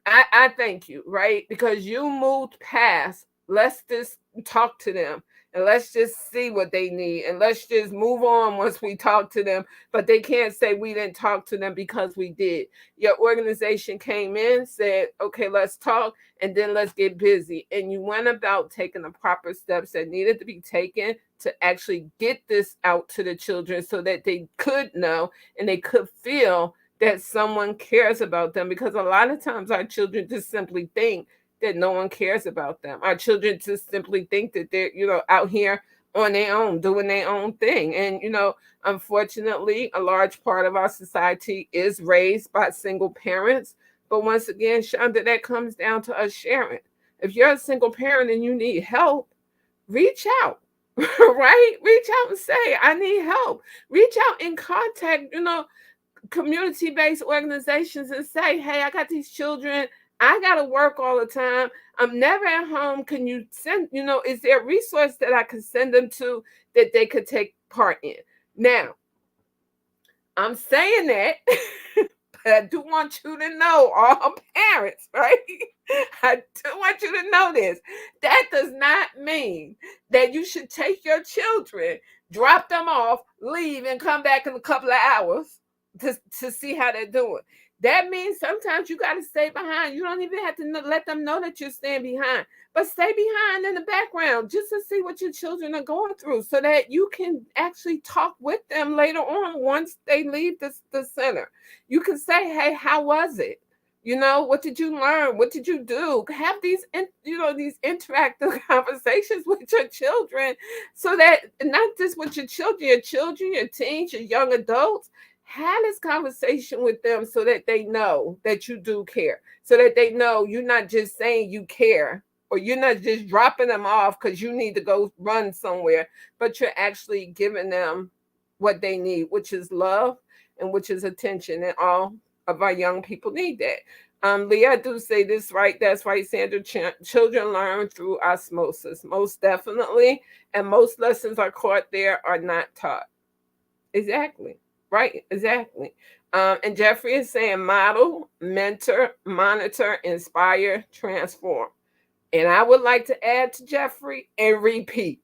I thank you, right? Because you moved past, let's just talk to them and let's just see what they need and let's just move on once we talk to them. But they can't say we didn't talk to them because we did. Your organization came in, said, okay, let's talk, and then let's get busy. And you went about taking the proper steps that needed to be taken to actually get this out to the children so that they could know and they could feel that someone cares about them. Because a lot of times our children just simply think that no one cares about them. Our children just simply think that they're, out here on their own, doing their own thing. And, unfortunately, a large part of our society is raised by single parents. But once again, Chanda, that comes down to us sharing. If you're a single parent and you need help, reach out, right? Reach out and say, I need help. Reach out and contact, community-based organizations and say, hey, I got these children. I got to work all the time. I'm never at home. Can you send, is there a resource that I can send them to that they could take part in? Now, I'm saying that, but I do want you to know, all parents, right? I do want you to know this. That does not mean that you should take your children, drop them off, leave, and come back in a couple of hours to see how they're doing. That means sometimes you got to stay behind. You don't even have to let them know that you're staying behind, but stay behind in the background just to see what your children are going through so that you can actually talk with them later on once they leave the center. You can say, hey, how was it? What did you learn? What did you do? Have these, these interactive conversations with your children so that not just with your children, your teens, your young adults. Have this conversation with them so that they know that you do care, so that they know you're not just saying you care or you're not just dropping them off because you need to go run somewhere, but you're actually giving them what they need, which is love and which is attention. And all of our young people need that. Leah, I do say this right. That's right, Sandra. Children learn through osmosis, most definitely. And most lessons are caught there are not taught. Exactly. Right, exactly. And Jeffrey is saying model, mentor, monitor, inspire, transform. And I would like to add to Jeffrey and repeat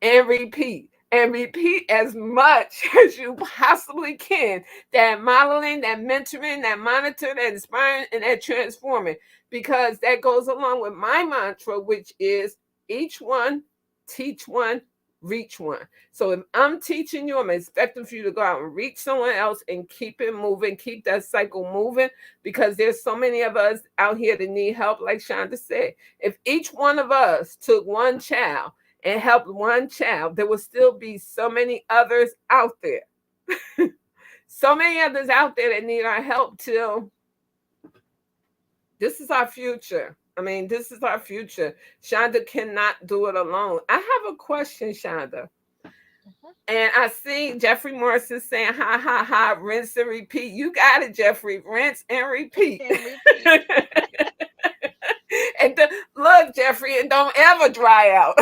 and repeat and repeat as much as you possibly can. That modeling, that mentoring, that monitor, that inspiring, and that transforming. Because that goes along with my mantra, which is each one, teach one, reach one. So if I'm teaching you, I'm expecting for you to go out and reach someone else and keep it moving, keep that cycle moving, because there's so many of us out here that need help, like Chanda said. If each one of us took one child and helped one child, there would still be so many others out there. So many others out there that need our help too. This is our future. I mean, this is our future. Chanda cannot do it alone. I have a question, Chanda. Mhm. And I see Jeffrey Morrison saying, ha, ha, ha, rinse and repeat. You got it, Jeffrey. Rinse and repeat. And repeat. And look, Jeffrey, and don't ever dry out.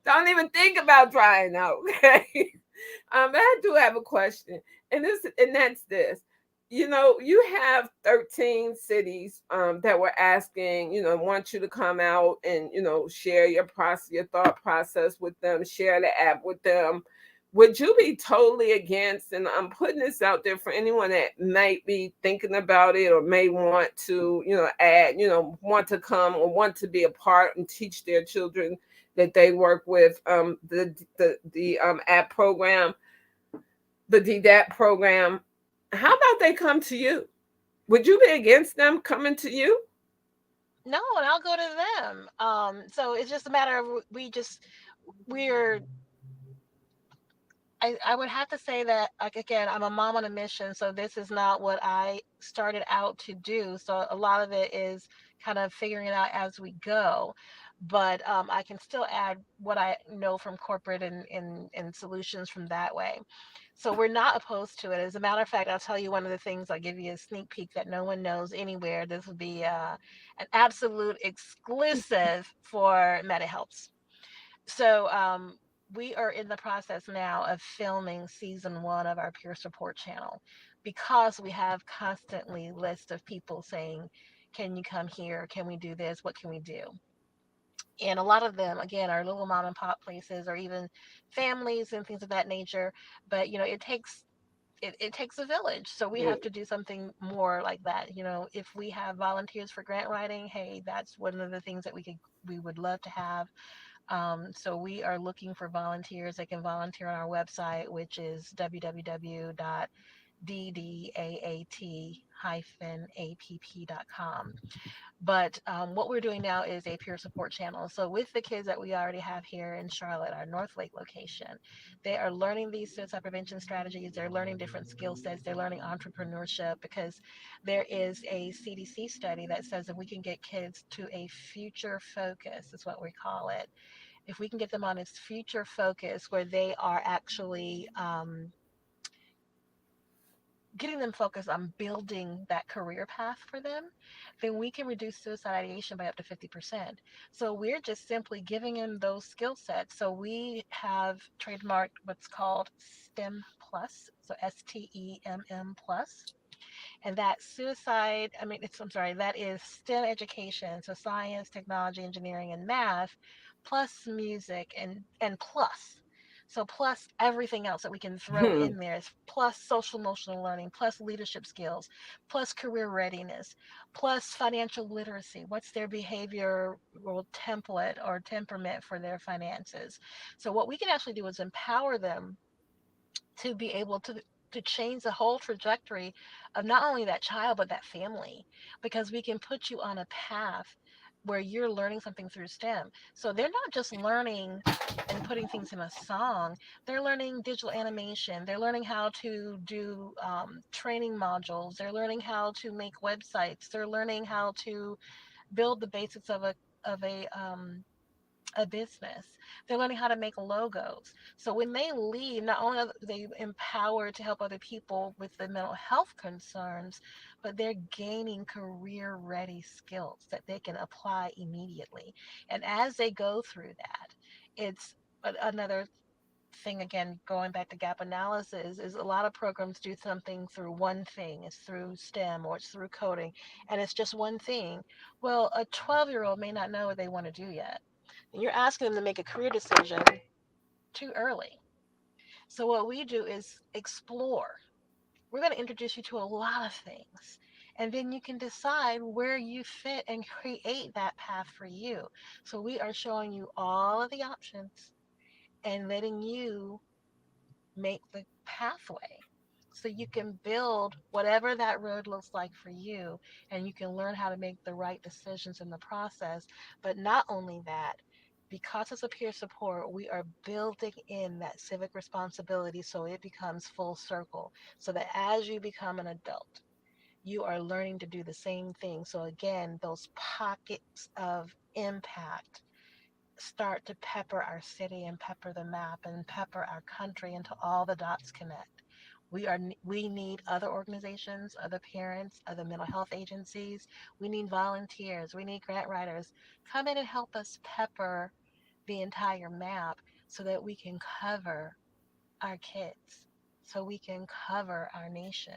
Don't even think about drying out. Okay. I do have a question, and that's this. You know, you have 13 cities that were asking, want you to come out and share your thought process with them, share the app with them. Would you be totally against? And I'm putting this out there for anyone that might be thinking about it or may want to, add, want to come or want to be a part and teach their children that they work with the app program, the DDAAT program. How about they come to you? Would you be against them coming to you? No, and I'll go to them. So it's just a matter of we're I would have to say that, like, again, I'm a mom on a mission, so this is not what I started out to do. So a lot of it is kind of figuring it out as we go. But I can still add what I know from corporate and solutions from that way. So we're not opposed to it. As a matter of fact, I'll tell you one of the things, I'll give you a sneak peek that no one knows anywhere. This will be an absolute exclusive for Medi-Helpz. So we are in the process now of filming season 1 of our peer support channel, because we have constantly lists of people saying, can you come here? Can we do this? What can we do? And a lot of them, again, are little mom and pop places or even families and things of that nature. But, it takes a village. So we have to do something more like that. If we have volunteers for grant writing, hey, that's one of the things that we would love to have. So we are looking for volunteers. They can volunteer on our website, which is www.ddaat-app.com. But what we're doing now is a peer support channel. So with the kids that we already have here in Charlotte, our North Lake location, they are learning these suicide prevention strategies. They're learning different skill sets. They're learning entrepreneurship, because there is a CDC study that says if we can get kids to a future focus, is what we call it. If we can get them on this future focus where they are actually getting them focused on building that career path for them, then we can reduce suicide ideation by up to 50%. So we're just simply giving them those skill sets. So we have trademarked what's called STEM Plus, so STEMM Plus. And that I'm sorry, that is STEM education, so science, technology, engineering, and math, plus music and plus. So plus everything else that we can throw Hmm. in there, plus social emotional learning, plus leadership skills, plus career readiness, plus financial literacy. What's their behavioral template or temperament for their finances? So what we can actually do is empower them to be able to change the whole trajectory of not only that child but that family, because we can put you on a path where you're learning something through STEM. So they're not just learning and putting things in a song, they're learning digital animation, they're learning how to do training modules, they're learning how to make websites, they're learning how to build the basics of a business. They're learning how to make logos. So when they leave, not only are they empowered to help other people with the mental health concerns, but they're gaining career ready skills that they can apply immediately. And as they go through that, it's another thing, again, going back to gap analysis, is a lot of programs do something through one thing. It's through STEM or it's through coding, and it's just one thing. Well, a 12-year-old may not know what they want to do yet. And you're asking them to make a career decision too early. So what we do is explore. We're going to introduce you to a lot of things. And then you can decide where you fit and create that path for you. So we are showing you all of the options and letting you make the pathway so you can build whatever that road looks like for you, and you can learn how to make the right decisions in the process. But not only that, because it's a peer support, we are building in that civic responsibility so it becomes full circle, so that as you become an adult, you are learning to do the same thing. So again, those pockets of impact start to pepper our city and pepper the map and pepper our country until all the dots connect. We need other organizations, other parents, other mental health agencies. We need volunteers. We need grant writers. Come in and help us pepper the entire map so that we can cover our kids, so we can cover our nation,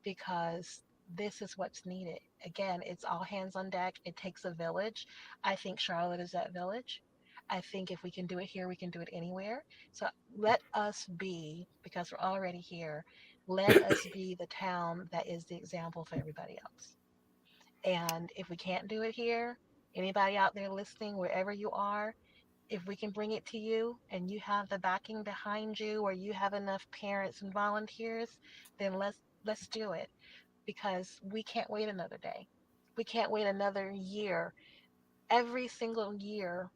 because this is what's needed. Again, it's all hands on deck. It takes a village. I think Charlotte is that village. I think if we can do it here, we can do it anywhere. So let us be, because we're already here, let us be the town that is the example for everybody else. And if we can't do it here, anybody out there listening, wherever you are, if we can bring it to you and you have the backing behind you, or you have enough parents and volunteers, then let's do it, because we can't wait another day. We can't wait another year. Every single year,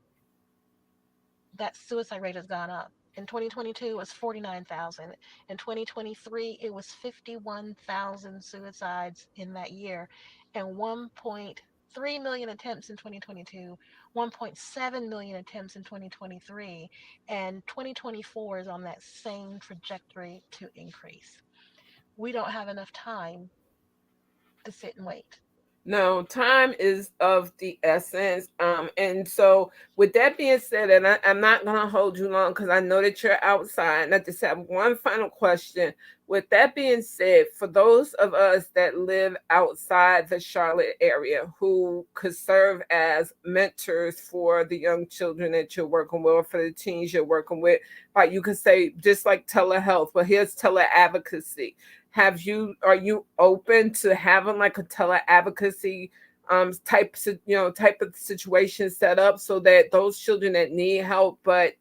that suicide rate has gone up. In 2022, it was 49,000. In 2023, it was 51,000 suicides in that year, and 1.3 million attempts in 2022, 1.7 million attempts in 2023, and 2024 is on that same trajectory to increase. We don't have enough time to sit and wait. No, time is of the essence. And so with that being said, and I'm not gonna hold you long because I know that you're outside. And I just have one final question. With that being said, for those of us that live outside the Charlotte area who could serve as mentors for the young children that you're working with, or for the teens you're working with, like you could say, just like telehealth, but here's teleadvocacy. Are you open to having like a teleadvocacy type of situation set up so that those children that need help but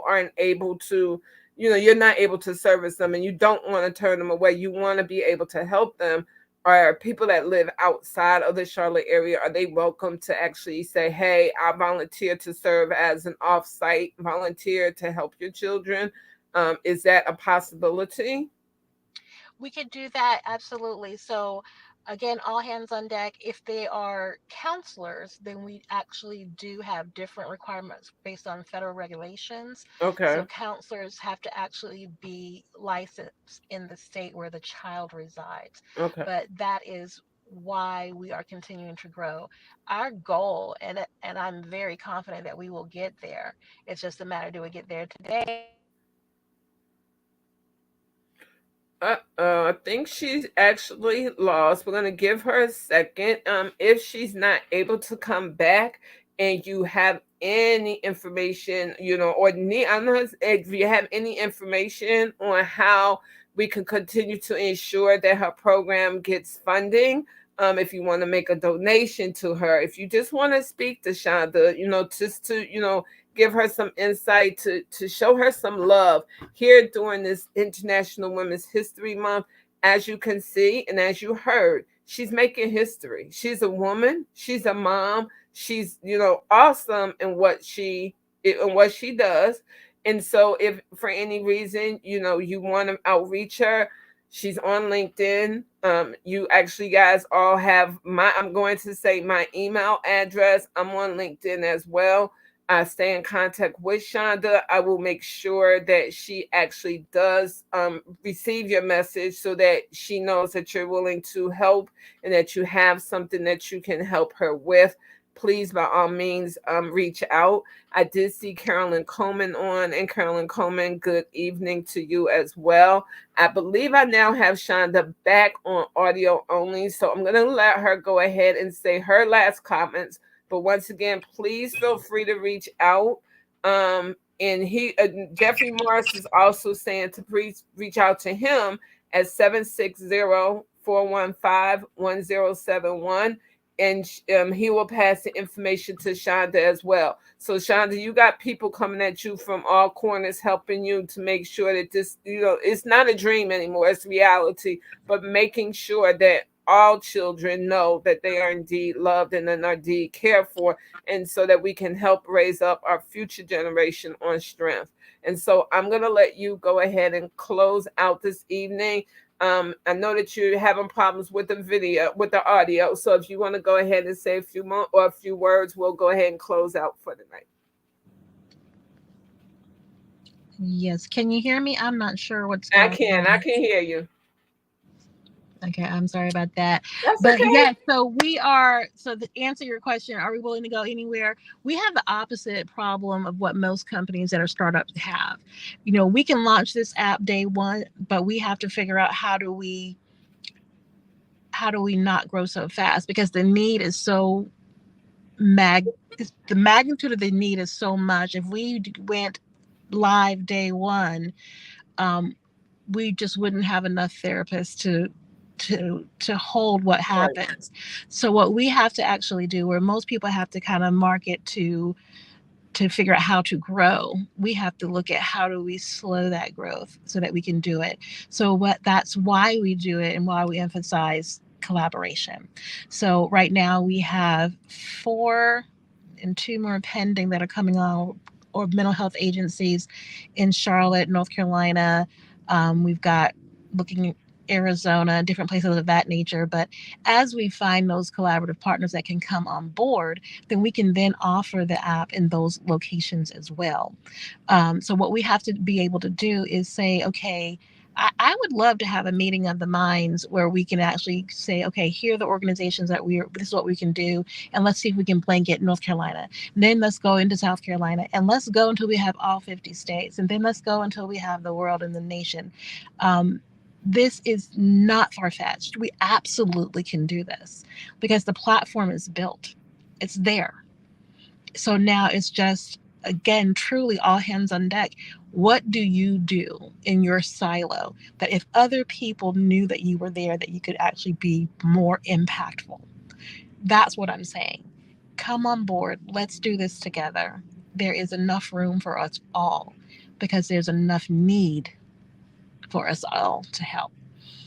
aren't able to, you're not able to service them and you don't want to turn them away, you want to be able to help them? Are people that live outside of the Charlotte area, are they welcome to actually say, hey, I volunteer to serve as an off-site volunteer to help your children? Is that a possibility? We could do that, absolutely. So, again, all hands on deck. If they are counselors, then we actually do have different requirements based on federal regulations. Okay. So, counselors have to actually be licensed in the state where the child resides. Okay. But that is why we are continuing to grow. Our goal, and I'm very confident that we will get there. It's just a matter, do we get there today, or do we get there tomorrow? I think she's actually lost. We're gonna give her a second. If she's not able to come back, and you have any information, or need, I don't know if you have any information on how we can continue to ensure that her program gets funding. If you want to make a donation to her, if you just want to speak to Shonda, just to, give her some insight, to show her some love here during this International Women's History Month. As you can see, and as you heard, she's making history. She's a woman, she's a mom, she's, awesome in what she does. And so if for any reason, you want to outreach her, she's on LinkedIn. You actually guys all have I'm going to say my email address. I'm on LinkedIn as well. I stay in contact with Shonda. I will make sure that she actually does receive your message so that she knows that you're willing to help and that you have something that you can help her with. Please, by all means, reach out. I did see Carolyn Coleman on, and Carolyn Coleman, good evening to you as well. I believe I now have Shonda back on audio only, so I'm going to let her go ahead and say her last comments. But once again, please feel free to reach out. And Jeffrey Morris is also saying to please reach out to him at 760 415-1071, and he will pass the information to Chanda as well. So Chanda, you got people coming at you from all corners helping you to make sure that this, it's not a dream anymore, it's reality, but making sure that all children know that they are indeed loved and are indeed cared for, and so that we can help raise up our future generation on strength. And so I'm going to let you go ahead and close out this evening. I know that you're having problems with the video, with the audio. So if you want to go ahead and say a few more or a few words, we'll go ahead and close out for the night. Yes. Can you hear me? I'm not sure what's going on. I can hear you. Okay, I'm sorry about that. That's But okay. yeah, so to answer your question, are we willing to go anywhere? We have the opposite problem of what most companies that are startups have. We can launch this app day one, but we have to figure out how do we not grow so fast, because the need is so the magnitude of the need is so much. If we went live day one, um, we just wouldn't have enough therapists to hold what Right. happens. So what we have to actually do, where most people have to kind of market to figure out how to grow, we have to look at how do we slow that growth so that we can do it. So that's why we do it and why we emphasize collaboration. So right now we have 4 and 2 more pending that are coming on, or mental health agencies in Charlotte, North Carolina. We've got looking at Arizona, different places of that nature. But as we find those collaborative partners that can come on board, then we can then offer the app in those locations as well. So what we have to be able to do is say, okay, I would love to have a meeting of the minds where we can actually say, okay, here are the organizations this is what we can do, and let's see if we can blanket North Carolina. And then let's go into South Carolina, and let's go until we have all 50 states, and then let's go until we have the world and the nation. This is not far-fetched. We absolutely can do this because the platform is built. It's there. So now it's just, again, truly all hands on deck. What do you do in your silo that if other people knew that you were there, that you could actually be more impactful? That's what I'm saying. Come on board. Let's do this together. There is enough room for us all because there's enough need for us all to help.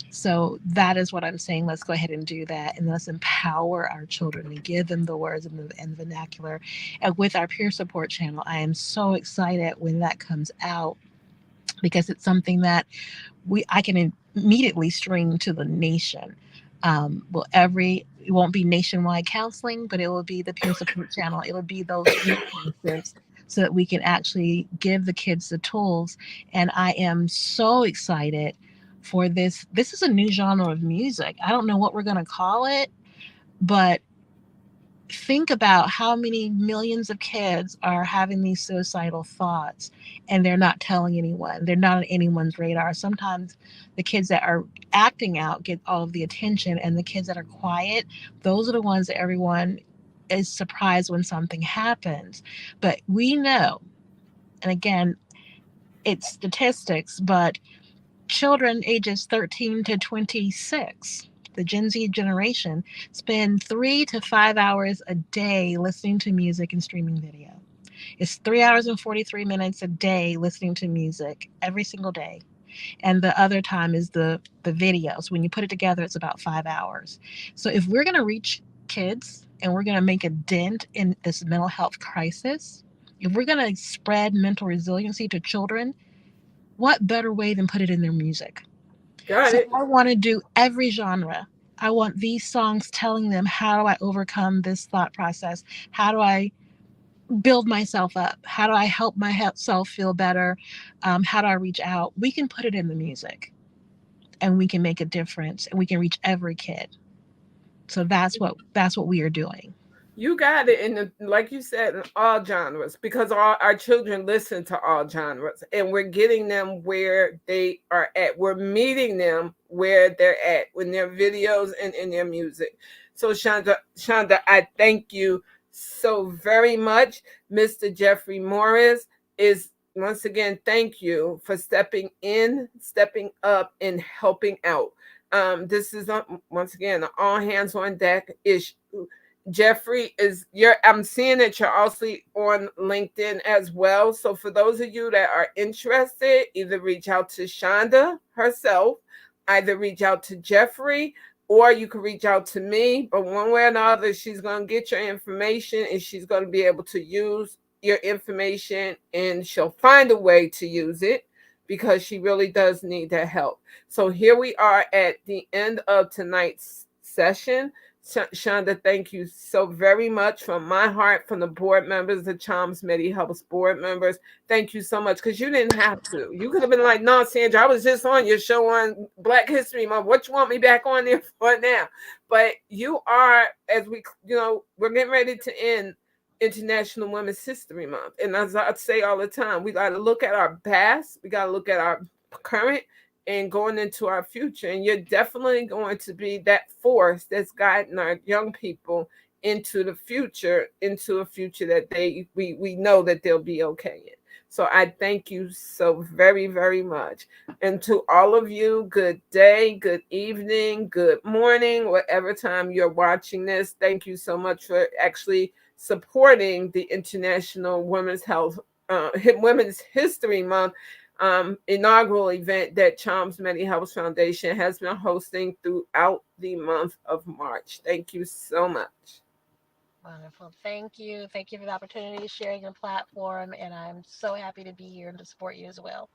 So that is what I'm saying. Let's go ahead and do that. And let's empower our children and give them the words and the vernacular. And with our peer support channel, I am so excited when that comes out because it's something that I can immediately stream to the nation. It won't be nationwide counseling, but it will be the peer support channel. It'll be those resources so that we can actually give the kids the tools. And I am so excited for this. This is a new genre of music. I don't know what we're going to call it, but think about how many millions of kids are having these suicidal thoughts and they're not telling anyone. They're not on anyone's radar. Sometimes the kids that are acting out get all of the attention, and the kids that are quiet, those are the ones that everyone is surprised when something happens. But we know, and again, it's statistics, but children ages 13 to 26, the Gen Z generation, spend 3 to 5 hours a day listening to music and streaming video. It's 3 hours and 43 minutes a day listening to music every single day. And the other time is the videos. When you put it together, it's about 5 hours. So if we're going to reach kids and we're going to make a dent in this mental health crisis, if we're going to spread mental resiliency to children, what better way than put it in their music? Got So it. I want to do every genre. I want these songs telling them, how do I overcome this thought process? How do I build myself up? How do I help myself feel better? How do I reach out? We can put it in the music and we can make a difference and we can reach every kid. So that's what we are doing. You got it in the, like you said, in all genres, because our children listen to all genres, and we're getting them where they are at. We're meeting them where they're at in their videos and in their music. So Chanda, I thank you so very much. Mr. Jeffrey Morris is, once again, thank you for stepping in, stepping up, and helping out. This is once again an all hands on deck issue. Jeffrey is your I'm seeing that you're also on LinkedIn as well. So for those of you that are interested, either reach out to Chanda herself, either reach out to Jeffrey, or you can reach out to me. But one way or another, she's gonna get your information and she's gonna be able to use your information and she'll find a way to use it because she really does need that help. So here we are at the end of tonight's session. Chanda, thank you so very much from my heart, from the board members, the C.H.L.M.S Medi-Helpz board members. Thank you so much because you didn't have to. You could have been like, no, Sandra, I was just on your show on Black History Month. What you want me back on there for now? But you are, as we, we're getting ready to end International Women's History Month. And as I say all the time, we got to look at our past, we got to look at our current, and going into our future. And you're definitely going to be that force that's guiding our young people into the future, into a future that we know that they'll be okay in. So I thank you so very, very much. And to all of you, good day, good evening, good morning, whatever time you're watching this. Thank you so much for actually supporting the International Women's History Month inaugural event that C.H.L.M.S Medi-Helpz Foundation has been hosting throughout the month of March. Thank you so much. Wonderful. Thank you. Thank you for the opportunity, sharing your platform, and I'm so happy to be here and to support you as well.